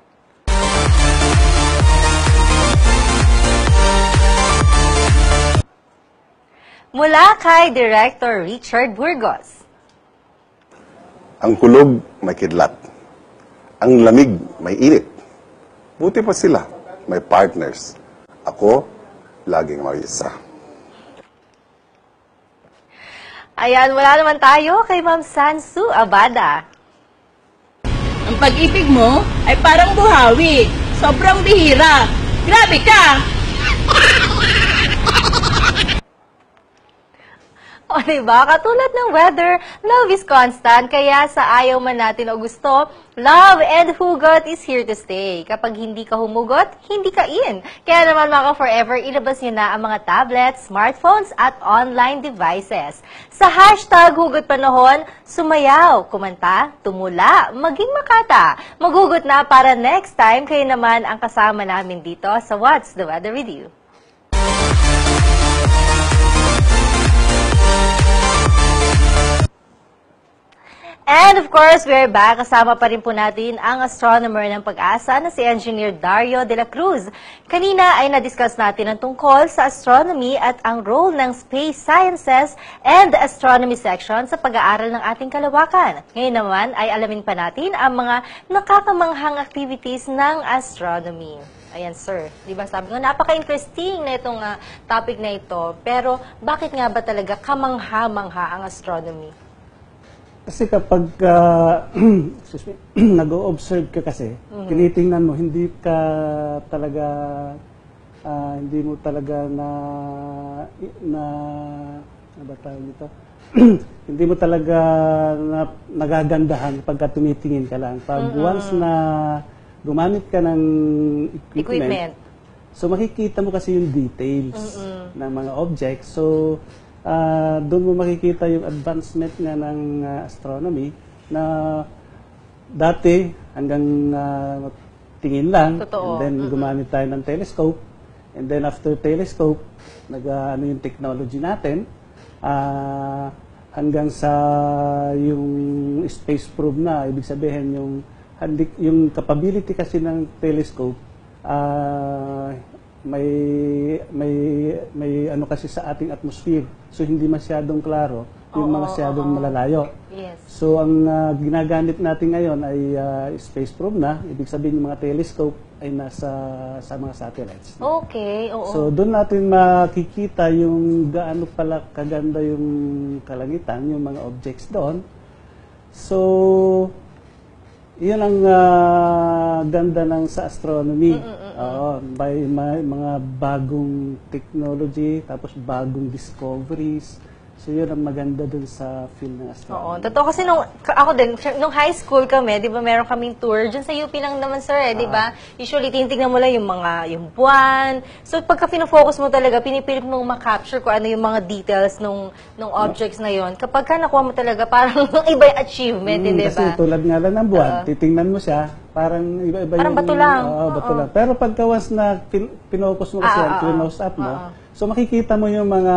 Mula kay Director Richard Burgos. Ang kulog may kidlat. Ang lamig may init. Buti pa sila, may partners. Ako, laging may isa. Ayan, wala naman tayo kay Ma'am Sansu Abada. Ang pag-ibig mo ay parang buhawi. Sobrang bihira. Grabe ka! O diba, katulad ng weather, love is constant, kaya sa ayaw man natin o gusto, love and hugot is here to stay. Kapag hindi ka humugot, hindi ka in. Kaya naman mga forever, ilabas nyo na ang mga tablets, smartphones at online devices. Sa hashtag hugot panahon, sumayaw, kumanta, tumula, maging makata. Maghugot na para next time, kayo naman ang kasama namin dito sa What's the Weather with You. And of course, we're back. Kasama pa rin po natin ang astronomer ng Pag-asa na si Engineer Dario de la Cruz. Kanina ay na-discuss natin ang tungkol sa astronomy at ang role ng space sciences and astronomy section sa pag-aaral ng ating kalawakan. Ngayon naman ay alamin pa natin ang mga nakakamanghang activities ng astronomy. Ayan, sir. Diba sabi ko, napaka-interesting na itong topic na ito. Pero bakit nga ba talaga kamangha-mangha ang astronomy? Kasi kapag nag-o-observe ka kasi, tinitingnan mo, hindi ka talaga, hindi mo talaga ano ba tawag dito? Hindi mo talaga nagagandahan pagka tumitingin ka lang. Pag once na gumamit ka ng equipment, so makikita mo kasi yung details ng mga objects. So, doon mo makikita yung advancement nga ng astronomy na dati hanggang tingin lang. Totoo. And then gumamit tayo ng telescope, and then after telescope yung technology natin, hanggang sa yung space probe na, ibig sabihin yung capability kasi ng telescope, may ano kasi sa ating atmosphere, so hindi masyadong klaro, yung masyadong malalayo. Yes. So ang ginagamit natin ngayon ay space probe na, ibig sabihin yung mga telescope ay nasa sa mga satellites. Okay, oo. So doon natin makikita yung gaano pala kaganda yung kalangitan, yung mga objects doon. So yun ang ganda ng sa astronomy. By mga bagong technology, tapos bagong discoveries. So yun ang maganda dun sa field ng astronomy. Totoo kasi ako din, nung high school kami, di ba meron kaming tour, dyan sa UP lang naman sir, di ba? Usually, tinitignan mo lang yung buwan. So pagka pinofocus mo talaga, pinipilit mong makapture kung ano yung mga details nung objects na yon. Kapag ka nakuha mo talaga, parang iba yung achievement, di ba? Kasi tulad nga lang ng buwan, titingnan mo siya, parang iba-iba parang bato lang. Bato lang. Pero pagka once na pinocus mo kasi yan, close up mo, so makikita mo yung mga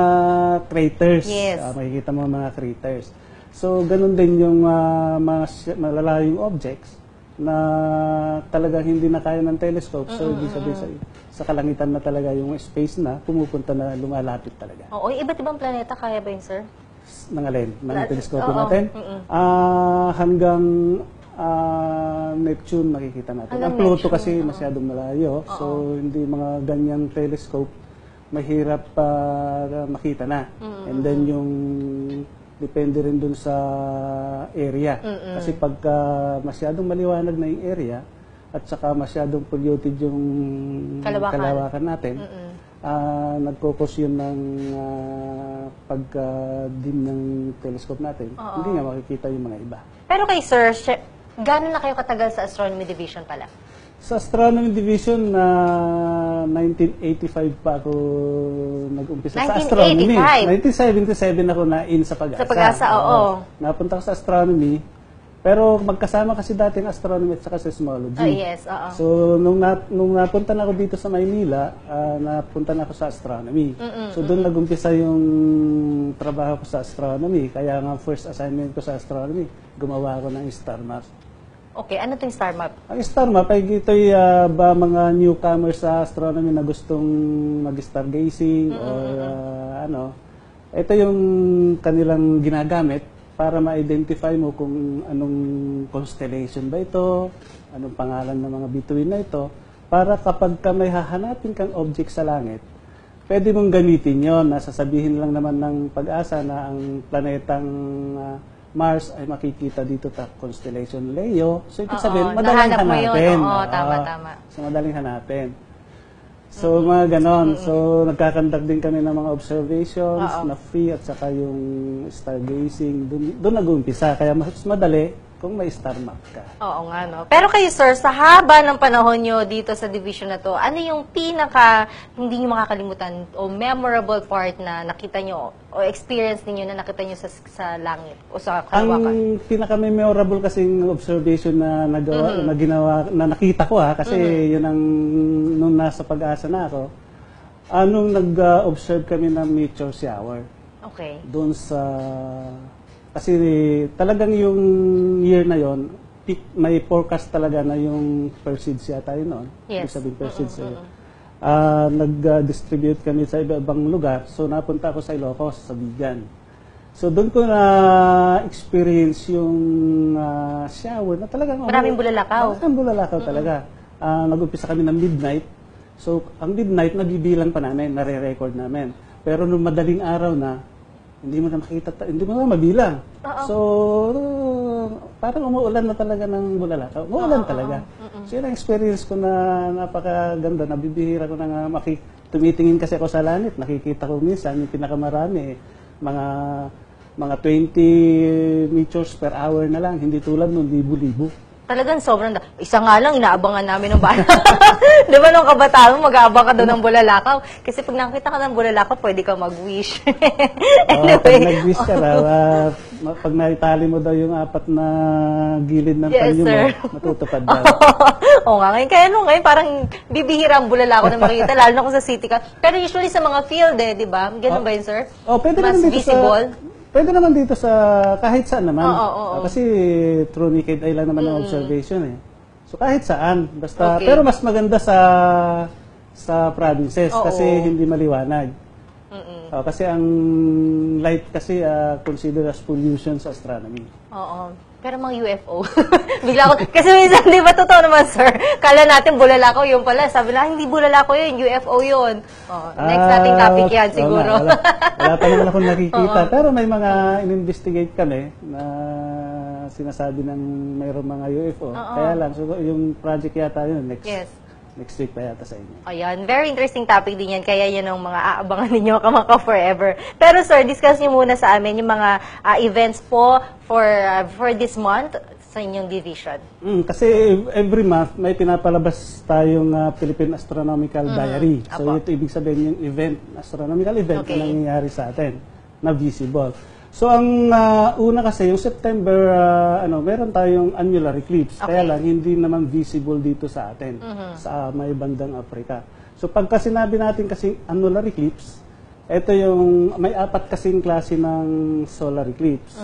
craters. Yes. Makikita mo yung mga craters. So ganun din yung mga malalayong objects na talagang hindi na kaya ng telescope. So ibig sabihin sa kalangitan na talaga yung space na pumupunta na lumalapit talaga. Oo, iba't ibang planeta kaya ba yun, sir? Ng alin? Ng telescope natin? Hanggang Neptune makikita natin. Ang Pluto kasi masyadong malayo. So hindi mga ganyang telescope mahirap makita na. And then yung depende rin dun sa area. Kasi pagka masyadong maliwanag na yung area at saka masyadong polluted yung kalawakan natin, nagkukos yun ng pagka-dim ng telescope natin. Hindi nga makikita yung mga iba. Pero kay sir, gano'n na kayo katagal sa Astronomy Division pala? Sa Astronomy Division, 1985 pa ako nag-umpisa sa astronomy. 1977 ako na-in sa Pag-asa. Sa Pag-asa, oo. Napunta ko sa astronomy, pero magkasama kasi dati ang astronomy at saka seismology. Yes, oo. So, nung napunta na ako dito sa Maynila, napunta na ako sa astronomy. So, doon nag-umpisa yung trabaho ko sa astronomy. Kaya nga first assignment ko sa astronomy, gumawa ako ng star map. Okay, ano itong star map? Ang star map ay ito'y ba mga newcomers sa astronomy na gustong mag-stargazing or ano. Ito yung kanilang ginagamit para ma-identify mo kung anong constellation ba ito, anong pangalan ng mga bituin na ito, para kapag ka may hahanapin kang object sa langit, pwede mong gamitin yon. Nasasabihin lang naman ng Pag-asa na ang planetang Mars ay makikita dito sa constellation Leo. So, ito sabihin, madaling hanapin. Tama. So, madaling hanapin. So, mga ganon. So, nagkakandak din kami ng mga observations na free at saka yung stargazing. Doon nag-uumpisa. Kaya mas madali kung may star map ka. Oo nga, no? Pero kayo, sir, sa haba ng panahon nyo dito sa division na to, ano yung pinaka hindi nyo makakalimutan o memorable part na nakita nyo o experience ninyo na nakita nyo sa langit o sa kalawakan? Ang pinaka-memorable kasing observation na ginawa, na nakita ko kasi yun ang nung nasa Pag-asa na ako, nung nag-observe kami ng meteor shower. Okay. Doon sa kasi talagang yung year na yon, may forecast talaga na yung Perseids yata yun noon. Yes. Sabihin Perseids. Nag-distribute kami sa iba-ibang lugar. So napunta ako sa Ilocos, sa Bigan. So doon ko na-experience yung shower na talagang maraming bulalakaw. Maraming bulalakaw talaga. Nag-umpisa kami ng midnight. So ang midnight, nabibilang pa namin, nare-record namin. Pero nung madaling araw na, hindi mo na makita, hindi mo na mabilang. So, parang umuulan na talaga ng bulalakaw. Umuulan talaga. So, yun ang experience ko na napakaganda. Nabibihira ko na nga tumitingin kasi ako sa langit. Nakikita ko minsan, yung pinakamarami, mga 20 meters per hour na lang. Hindi tulad nung libo-libo. Talagang sobrang, isa nga lang, inaabangan namin ng bata. Di ba nung kabataan mo, mag-aabang ka doon ng bulalakaw? Kasi pag nakita ka ng bulalakaw, pwede ka mag-wish. Anyway. Pag nag-wish ka raw, pag naitali mo daw yung 4 na gilid ng panyo mo, matutupad daw. Oo nga, ngayon parang bibihira ang bulalakaw na makikita, lalo na kung sa city ka. Pero usually sa mga field di ba? Ganun ba yun, sir? Pwede mas naman dito visible? Pwede naman dito sa kahit saan naman. Oo. Kasi through naked eye lang naman ang observation So kahit saan, basta pero mas maganda sa provinces kasi hindi maliwanag. Kasi ang light kasi considered as pollution sa astronomy. Oo. Pero mga UFO. Bigla ko, kasi minsan, di ba totoo naman, sir? Kala natin bulalakaw yun pala. Sabi na, hindi bulalakaw yun, UFO yun. Next nating topic yan, siguro. Wala pa naman akong nakikita. Pero may mga in-investigate kami na sinasabi ng mayroong mga UFO. Kaya lang, so, yung project yata yun, next week pa yata sa inyo. Ayan, very interesting topic din yan. Kaya yan ang mga aabangan ninyo kamaka forever. Pero sir, discuss niyo muna sa amin yung mga events po for this month sa inyong division. Kasi every month may pinapalabas tayong Philippine Astronomical Diary. So ito ibig sabihin yung astronomical event na nangyayari sa atin na visible. So ang una kasi yung September meron tayong annular eclipse. Kaya lang hindi naman visible dito sa atin sa may bandang Africa. So pagka sinabi natin kasi annular eclipse, ito yung may 4 kasing klase ng solar eclipse.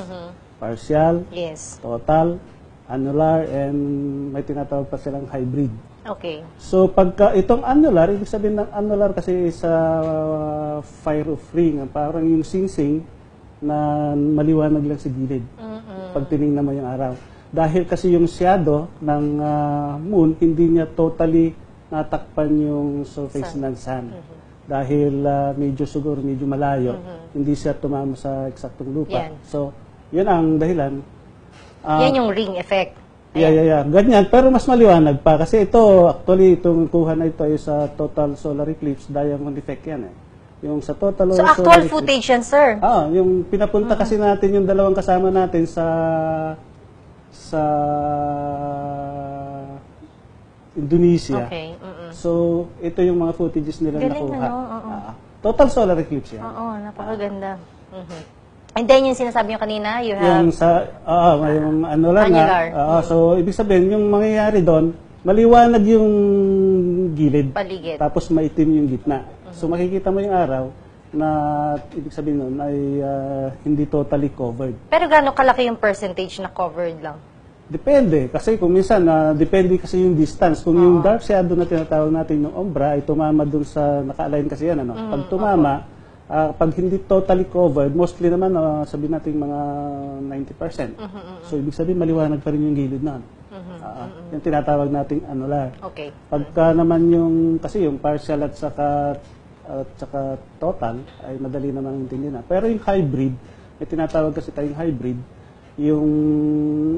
Partial, total, annular, and may tinatawag pa silang hybrid. Okay. So pagka itong annular, ibig sabihin ng annular kasi is fire of ring, parang yung singsing na maliwanag lang sa gilid pag tinignan mo yung araw. Dahil kasi yung shadow ng moon, hindi niya totally natakpan yung surface ng sun. Dahil medyo malayo, hindi siya tumama sa eksaktong lupa. So, yun ang dahilan. Yan yung ring effect. Yeah. Ganyan, pero mas maliwanag pa. Kasi ito, actually, itong kuha na ito ay sa total solar eclipse, diamond effect yan Yung sa total so, actual footage yan, sir? Yung pinapunta kasi natin yung dalawang kasama natin sa Indonesia. Okay. So, ito yung mga footages nila nakuha. Total solar eclipse yan. Oo, napakaganda. And then, yung sinasabi nyo kanina, you have... Yung annular. So, ibig sabihin, yung mangyayari doon, maliwanag yung gilid. Paligid. Tapos maitim yung gitna. So makikita mo yung araw na ibig sabihin nun ay hindi totally covered. Pero gaano kalaki yung percentage na covered lang? Depende. Kasi kung minsan, depende kasi yung distance. Kung yung dark shadow na tinatawag natin yung umbra, ay tumama dun sa, naka-align kasi yan. Pag tumama, pag hindi totally covered, mostly naman, sabihin natin mga 90%. So ibig sabihin, maliwanag pa rin yung gilid nun. Yung tinatawag nating annular. Okay. Pagka naman yung, kasi yung partial at saka total, ay madali naman intindihan. Pero yung hybrid, may tinatawag kasi tayong hybrid, yung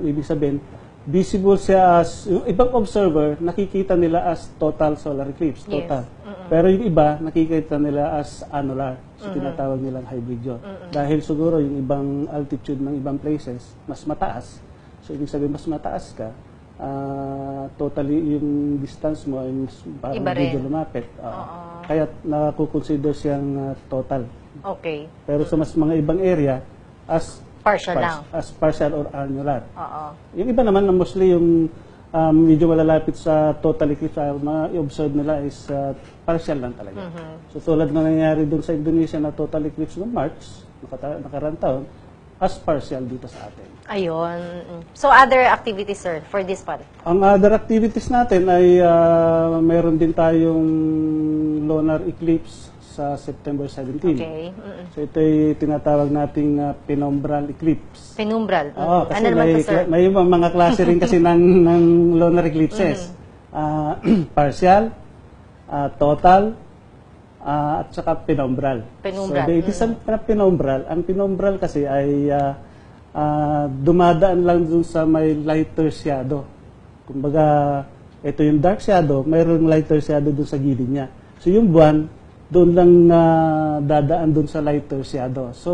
ibig sabihin, visible siya as, yung ibang observer, nakikita nila as total solar eclipse, total. Pero yung iba, nakikita nila as annular. So, tinatawag nilang hybrid yun. Dahil siguro yung ibang altitude ng ibang places, mas mataas. So, ibig sabihin, mas mataas ka, totally yung distance mo ay parang medyo lumapit. Kaya nakukonsider siyang total. Okay. Pero sa mas mga ibang area, as partial or annular. Yung iba naman, mostly yung medyo malalapit sa total eclipse, ma-observe nila is partial lang talaga. So tulad na nangyayari doon sa Indonesia na total eclipse noong March, nakarang taon, as partial dito sa atin. Ayun. So other activities, sir, for this month? Ang other activities natin ay meron din tayong lunar eclipse sa September 17. Okay. So ito ay tinatawag nating penumbral eclipse. Penumbral? Kasi ano naman sir? May mga klase rin kasi ng lunar eclipses. Partial, total, at saka penumbral. So it is penumbral. Ang penumbral kasi ay dumadaan lang dun sa may lighter shadow. Kumbaga, ito yung dark shadow, mayroong lighter shadow dun sa gilid niya. So yung buwan, doon lang dadaan doon sa lighter shadow. So,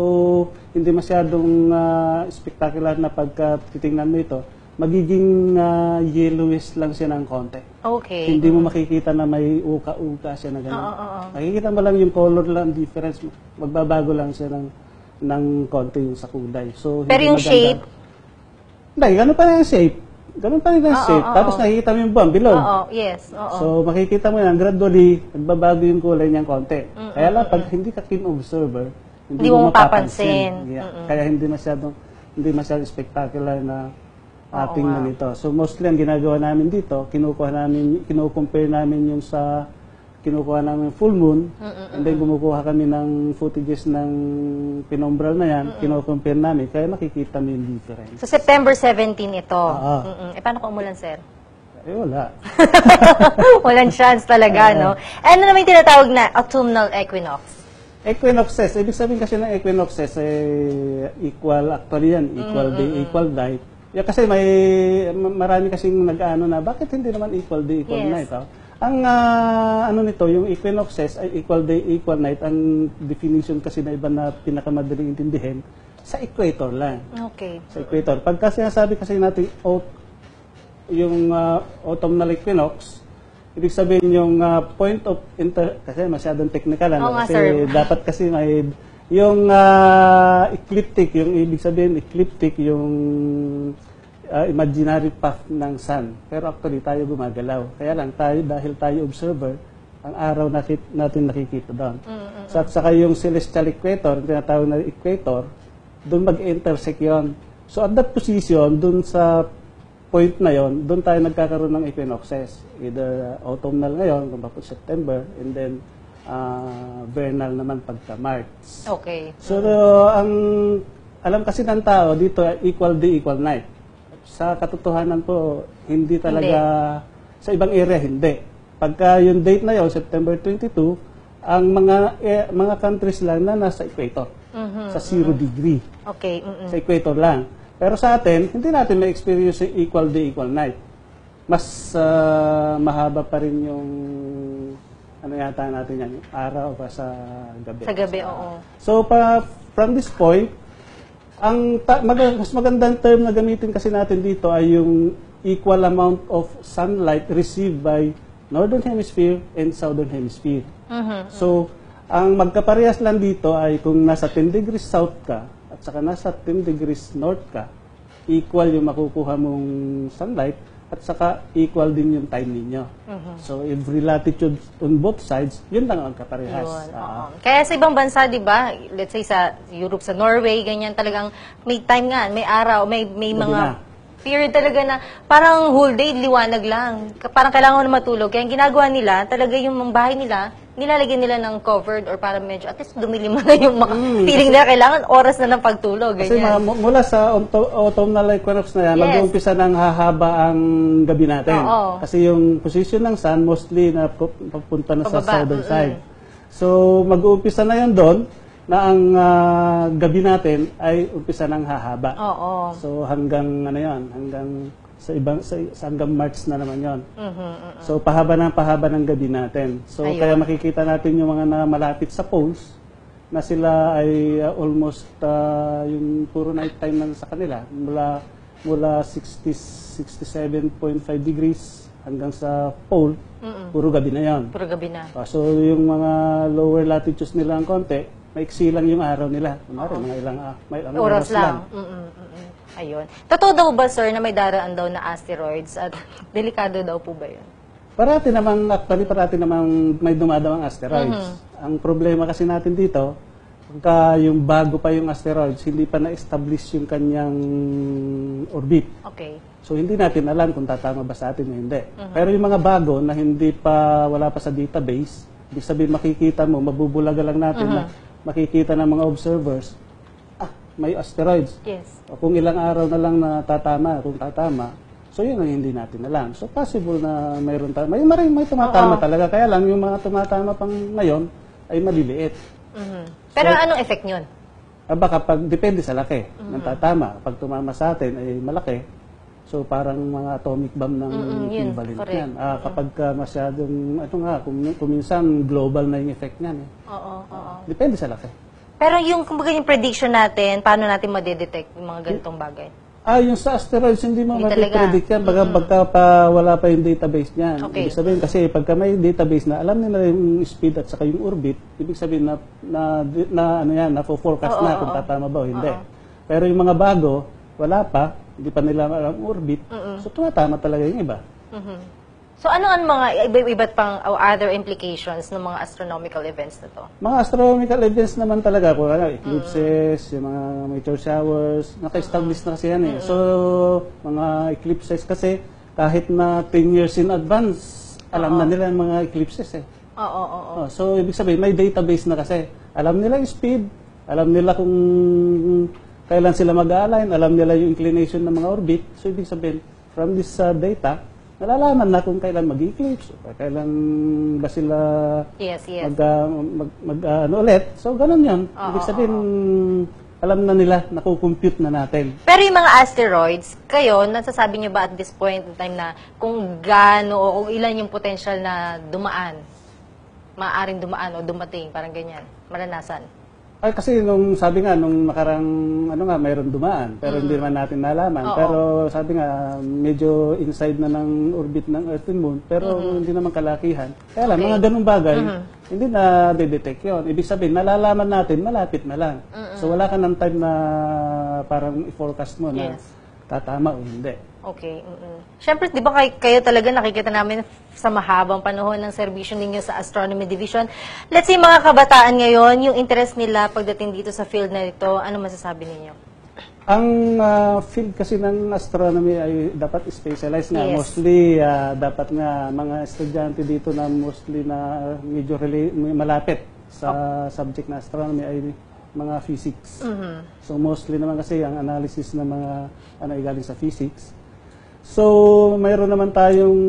hindi masyadong spectacular na pagka titingnan mo ito. magiging yellowish lang siya ng konti. Okay. Hindi mo makikita na may uka-uka siya na gano'n. Makikita mo lang yung color lang difference. Magbabago lang siya ng konti yung sa kulay. So, pero yung maganda. shape? Hindi, gano'n pa rin yung shape. Ganun pa rin ang shape. Tapos nakikita mo yung buwan, bilog. Yes. So, makikita mo yan, gradually, nagbabago yung kulay niyang konti. Kaya lang, pag hindi ka keen observer, hindi mo mapapansin. Kaya hindi masyadong spectacular na ating na nito. So, mostly ang ginagawa namin dito, kinukumpare namin yung sa kinukuha namin full moon, and then kumukuha kami ng footages ng pinombral na yan, kinukumpare namin, kaya makikita mo yung difference. So, September 17 ito. Paano kung umulan, sir? Wala. Walang chance talaga, no? Ano naman yung tinatawag na autumnal equinox? Equinoxes, ibig sabihin kasi ng equinoxes, equal, actually yan, equal day, equal night. Kasi marami kasing nag-ano na, bakit hindi naman equal day, equal night? Ang nito, yung equinoxes ay equal day, equal night. Ang definition kasi na iba na pinakamadaling intindihin, sa equator lang. Okay. Sa equator. Pagka sinasabi kasi natin yung autumnal equinox, ibig sabihin yung point of kasi masyadong technical kasi dapat kasi may yung ecliptic, yung ibig sabihin ecliptic yung imaginary path ng sun. Pero actually, tayo gumagalaw. Kaya lang, dahil tayo observer, ang araw natin nakikita doon. So, at saka yung celestial equator, tinatawag na equator, doon mag-intersect yun. So, at that position, doon sa point na yon, doon tayo nagkakaroon ng equinoxes. Either autumnal ngayon, kung bakit September, and then vernal naman pagka March. Okay. So, alam kasi ng tao, dito equal day, equal night. Sa katotohanan po, hindi talaga, sa ibang area, hindi. Pagka yung date na yon, September 22, ang mga countries lang na nasa equator, sa 0 degree. Okay. Sa equator lang. Pero sa atin, hindi natin ma-experience yung equal day, equal night. Mas mahaba pa rin yung, yata natin yan, yung araw pa sa gabi. Sa gabi, oo. So, from this point, ang mas magandang term na gamitin kasi natin dito ay yung equal amount of sunlight received by northern hemisphere and southern hemisphere. So, ang magkaparehas lang dito ay kung nasa 10 degrees south ka at saka nasa 10 degrees north ka, equal yung makukuha mong sunlight at saka equal din yung time ninyo. So, every latitude on both sides, yun lang ang kaparehas. Kaya sa ibang bansa, di ba, let's say sa Europe, sa Norway, ganyan talagang may time nga, may araw, may mga period talaga na parang whole day, liwanag lang. Parang kailangan mo na matulog. Kaya ang ginagawa nila, talaga yung bahay nila, nilalagyan nila ng covered or para medyo, at least dumilim mo na yung feeling nila, kailangan oras na ng pagtulog. Kasi mula sa autumnal equinox na yan, mag-uumpisa ng hahaba ang gabi natin. Kasi yung position ng sun, mostly na papunta na sa southern side. So, mag-uumpisa na yan doon, na ang gabi natin ay umpisa ng hahaba. So, hanggang, hanggang hanggang March na naman yon. So, pahaba ng gabi natin. So, kaya makikita natin yung mga na malapit sa poles na sila ay almost yung puro night time lang sa kanila. Mula 67.5 degrees hanggang sa pole, puro gabi na yon. Puro gabi na. So, yung mga lower latitudes nila ang konti, maiksi lang yung araw nila. Mga ilang oras lang. Ayun. Totoo daw ba, sir, na may daraan daw na asteroids at delikado daw po ba yun? Parati namang may dumadawang asteroids. Ang problema kasi natin dito, pagka yung bago pa yung asteroids, hindi pa na-establish yung kanyang orbit. Okay. So, hindi natin alam kung tatama ba sa atin o hindi. Pero yung mga bago na wala pa sa database, ibig sabihin makikita mo, mabubulaga lang natin na makikita ng mga observers, may asteroids. Yes. O kung ilang araw na lang na kung tatama, so yun ang hindi natin alam. So possible na mayroon may tumatama talaga. Kaya lang yung mga tumatama pang ngayon ay maliliit. Pero anong effect nyon? Baka depende sa laki ng tatama. Pag tumama sa atin ay malaki, so parang mga atomic bomb ng equivalent yan. Kapag masyadong, kung minsan global na yung effect niyan. Depende sa laki. Pero yung prediction natin, paano natin madedetect yung mga ganitong bagay? Yung sa asteroids, hindi mo Hindi talaga. predict yan. Pagka wala pa yung database niyan. Okay. Ibig sabihin, kasi pagka may database na, alam nila yung speed at saka yung orbit, ibig sabihin na forecast na kung tatama ba o hindi. Pero yung mga bago, wala pa, hindi pa nila alam orbit, so tumatama talaga yung iba. So ano ang mga iba't pang other implications ng mga astronomical events na to? Mga astronomical events naman talaga, kung eclipses, yung mga meteor showers, naka-establish na kasi yan eh. So, mga eclipses kasi, kahit na 10 years in advance, alam na nila yung mga eclipses eh. So, ibig sabihin, may database na kasi. Alam nila yung speed, alam nila kung kailan sila mag-align, alam nila yung inclination ng mga orbit. So, ibig sabihin, from this data, nalalaman na kung kailan mag-eclipse, o kailan ba sila ulit. So, ganun yun. Ibig sabihin, alam na nila, nakukompute na natin. Pero yung mga asteroids, kayo, nasasabi niyo ba at this point in time na kung gaano o kung ilan yung potential na dumaan, maaaring dumaan o dumating, parang ganyan, maranasan? Ay, kasi nung sabi nga, nung nakarang, mayroon dumaan, pero hindi naman natin nalaman. Pero sabi nga, medyo inside na ng orbit ng Earth and Moon, pero hindi naman kalakihan. Kaya lang, mga ganung bagay, hindi na detect yun. Ibig sabihin, nalalaman natin, malapit na lang. So wala ka ng time na parang i-forecast mo na tatama o hindi. Okay. Siyempre, di ba kayo talaga nakikita namin sa mahabang panahon ng serbisyo ninyo sa Astronomy Division. Let's say, mga kabataan ngayon, yung interest nila pagdating dito sa field na ito, ano masasabi ninyo? Ang field kasi ng astronomy ay dapat specialized nga. Mostly, dapat nga mga estudyante dito na mostly na medyo malapit sa subject na astronomy ay mga physics. So mostly naman kasi ang analysis ng mga galing sa physics. So mayroon naman tayong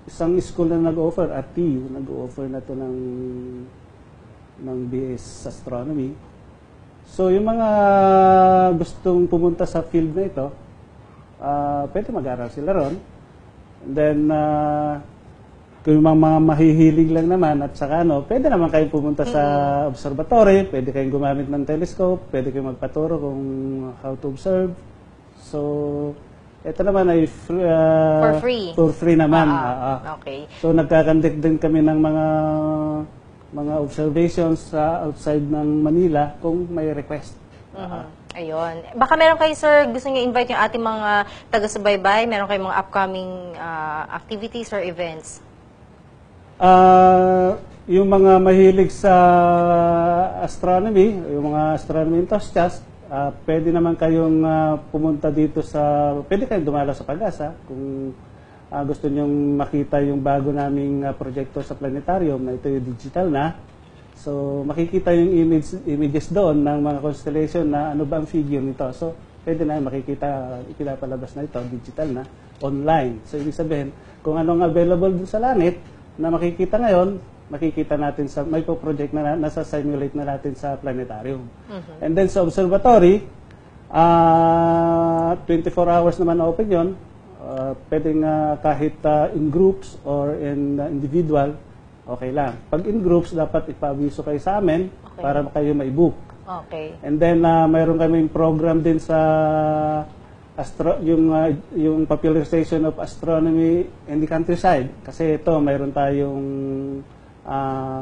isang school na nag-offer at TU, nag-offer na to ng BS Astronomy. So yung mga gustong pumunta sa field na ito, pwede mag-aral sila ron. And then kung yung mga mahihilig lang naman at saka pwede naman kayong pumunta sa observatory, pwede kayong gumamit ng telescope, pwede kayong magpaturo kung how to observe. So, ito naman ay for free. For free naman. Okay. So, nagkakandik din kami ng mga observations outside ng Manila kung may request. Ayun. Baka meron kayo, sir, gusto niyo invite yung ating mga taga-subaybay? Meron kayong mga upcoming activities or events? Yung mga mahilig sa astronomy, yung mga astronomy enthusiasts, pwede naman kayong pumunta dito pwede kayong dumalo sa Pag-asa kung gusto nyong makita yung bago naming proyekto sa planetarium na ito yung digital na. So, makikita yung images doon ng mga constellation na ano ba ang figure nito. So, pwede na makikita, ipinapalabas na ito, digital na, online. So, ibig sabihin, kung anong available dun sa langit na makikita ngayon, makikita natin may project na nasa-simulate na natin sa planetarium. And then sa observatory, 24 hours naman open yun. Pwedeng kahit in groups or in individual, okay lang. Pag in groups, dapat ipa-aviso kayo sa amin para kayo may-book. Okay. And then mayroon kaming program din sa yung popularization of astronomy in the countryside. Kasi ito, mayroon tayong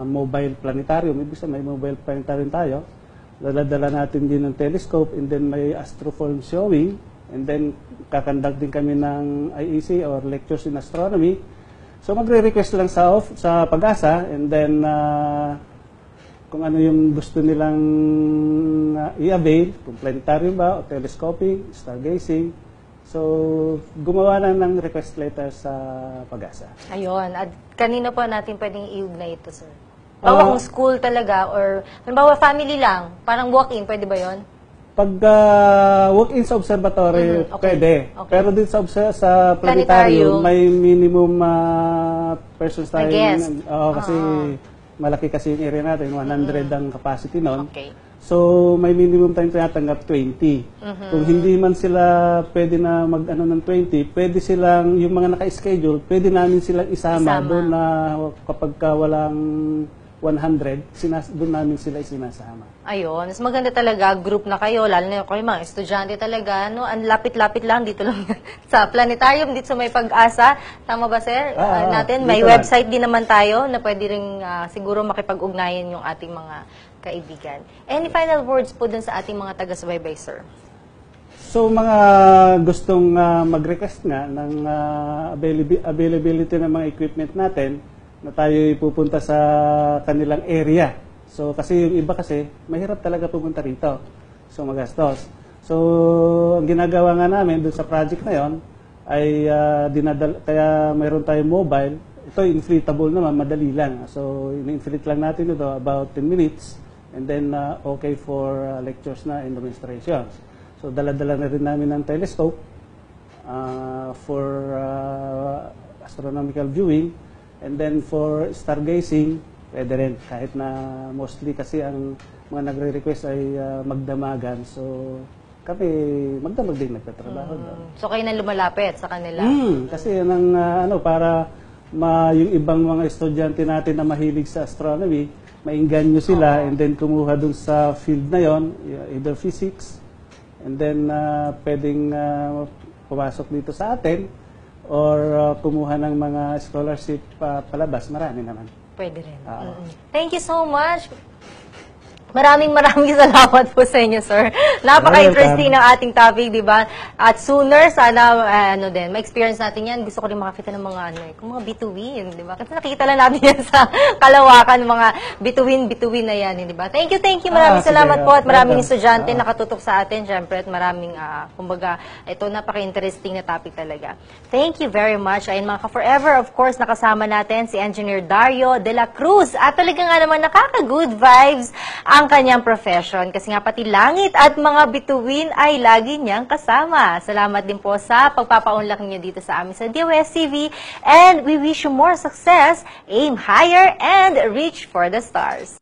mobile planetarium. Ibig sabihin, may mobile planetarium tayo. Dala-dala natin din ng telescope and then may astroform showing. And then, kakandak din kami ng IEC or lectures in astronomy. So, magre-request lang sa Pag-asa and then kung ano yung gusto nilang i-avail, kung planetarium ba o telescoping, stargazing. So, gumawa na ng request letter sa Pag-asa. Ayun. At kanina po natin pwedeng iugnay ito, sir? Bawa kung school talaga or halimbawa family lang, parang walk-in, pwede ba yon? Pag walk-in sa observatory, pwede. Pero din sa planetarium, may minimum persons tayo. Kasi malaki kasi yung area natin, 100 ang capacity nun. So, may minimum tayong tinatanggap 20. Kung hindi man sila pwede na mag-ano ng 20, pwede silang, yung mga naka-schedule, pwede namin silang isama doon na kapag walang 100, doon namin sila isinasama. Ayun, mas maganda talaga, group na kayo, lalo na kayo mga estudyante talaga, no? Ang lapit-lapit lang, dito lang sa planetarium, dito sa May Pag-asa. Tama ba, sir? May website din naman tayo na pwede rin siguro makipag-ugnayan yung ating mga kaibigan. Any final words po dun sa ating mga taga-subaybay, sir? So, mga gustong mag-request nga ng availability ng mga equipment natin, na tayo pupunta sa kanilang area. So, kasi yung iba kasi, mahirap talaga pupunta rito. So, magastos. So, ang ginagawa nga namin dun sa project na yon ay kaya mayroon tayong mobile. Ito, inflatable naman, madali lang. So, in-inflate lang natin ito about 10 minutes and then okay for lectures na and demonstrations. So, dala-dala na rin namin ng telescope for astronomical viewing. And then for stargazing, pwede rin. Kahit na mostly kasi ang mga nagre-request ay magdamagan. So, kami magdamag din nagtatrabaho doon. So, kayo na lumalapit sa kanila? Kasi yan ang, para yung ibang mga estudyante natin na mahilig sa astronomy, maingganyo sila and then kumuha dun sa field na yon, either physics, and then pwedeng pumasok dito sa atin, or kumuha ng mga scholarship palabas, marami naman. Pwede rin. Thank you so much. Maraming salamat po sa inyo, sir. Napaka-interesting ng ating topic, di ba? At sooner, sana, ma-experience natin yan. Gusto ko rin makakita ng mga, mga bituin, di ba? Kasi nakikita lang natin yan sa kalawakan, mga bituin na yan, di ba? Thank you. Maraming salamat po. At maraming estudyante nakatutok sa atin, syempre, at maraming, kumbaga, ito, napaka-interesting na topic talaga. Thank you very much. Ayun, mga ka-forever, of course, nakasama natin si Engineer Dario de la Cruz. At talaga nga naman, nakaka-good vibes ang kanyang profession kasi nga pati langit at mga bituin ay lagi niyang kasama. Salamat din po sa pagpapaunlak niyo dito sa amin sa DOS-TV and we wish you more success, aim higher, and reach for the stars.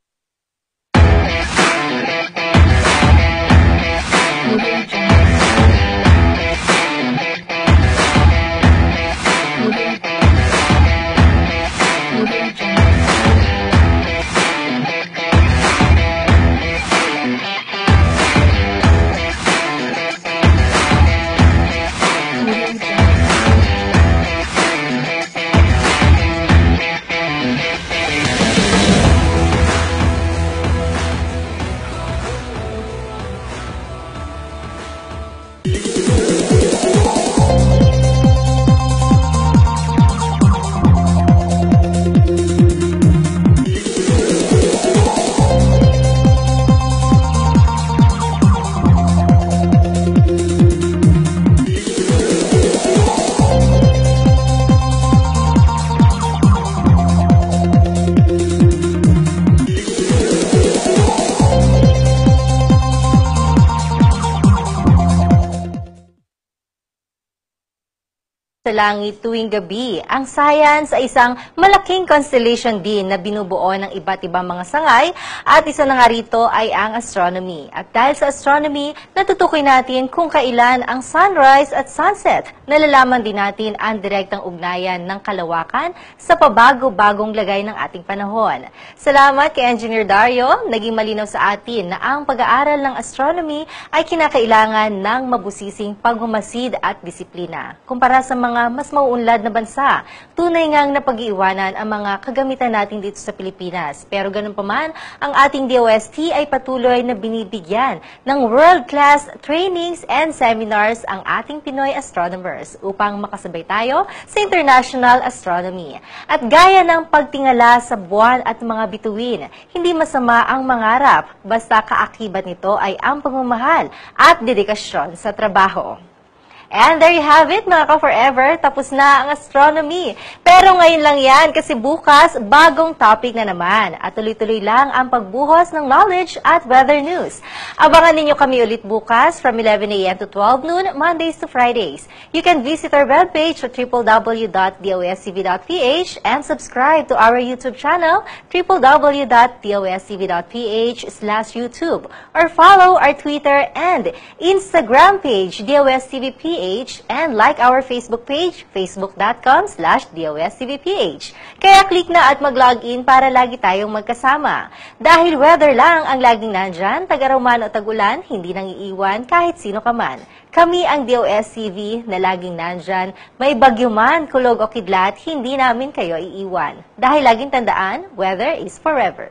Sa langit tuwing gabi, ang science ay isang malaking constellation din na binubuo ng iba't ibang mga sangay at isa na nga rito ay ang astronomy. At dahil sa astronomy, natutukoy natin kung kailan ang sunrise at sunset. Nalalaman din natin ang direktang ugnayan ng kalawakan sa pabago-bagong lagay ng ating panahon. Salamat kay Engineer Dario, naging malinaw sa atin na ang pag-aaral ng astronomy ay kinakailangan ng mabusising pagmamasid at disiplina. Kumpara sa mga mas mauunlad na bansa, tunay ngang napag-iiwanan ang mga kagamitan natin dito sa Pilipinas. Pero ganun pa man, ang ating DOST ay patuloy na binibigyan ng world-class trainings and seminars ang ating Pinoy astronomers upang makasabay tayo sa international astronomy. At gaya ng pagtingala sa buwan at mga bituin, hindi masama ang mangarap, basta kaakibat nito ay ang pagmamahal at dedikasyon sa trabaho. And there you have it, mga ka-forever. Tapos na ang astronomy. Pero ngayon lang yan kasi bukas, bagong topic na naman. At tuloy-tuloy lang ang pagbuhos ng knowledge at weather news. Abangan ninyo kami ulit bukas from 11 a.m. to 12 noon, Mondays to Fridays. You can visit our webpage at www.doscv.ph and subscribe to our YouTube channel, www.doscv.ph/YouTube, or follow our Twitter and Instagram page, DOSCVPH, and like our Facebook page, facebook.com/DOSCV. DOS TV PH. Kaya click na at mag-login para lagi tayong magkasama. Dahil weather lang ang laging nandyan, tag-araw man o tag-ulan, hindi nang iiwan kahit sino ka man. Kami ang DOS TV na laging nandyan, may bagyo man, kulog o kidlat, hindi namin kayo iiwan. Dahil laging tandaan, weather is forever.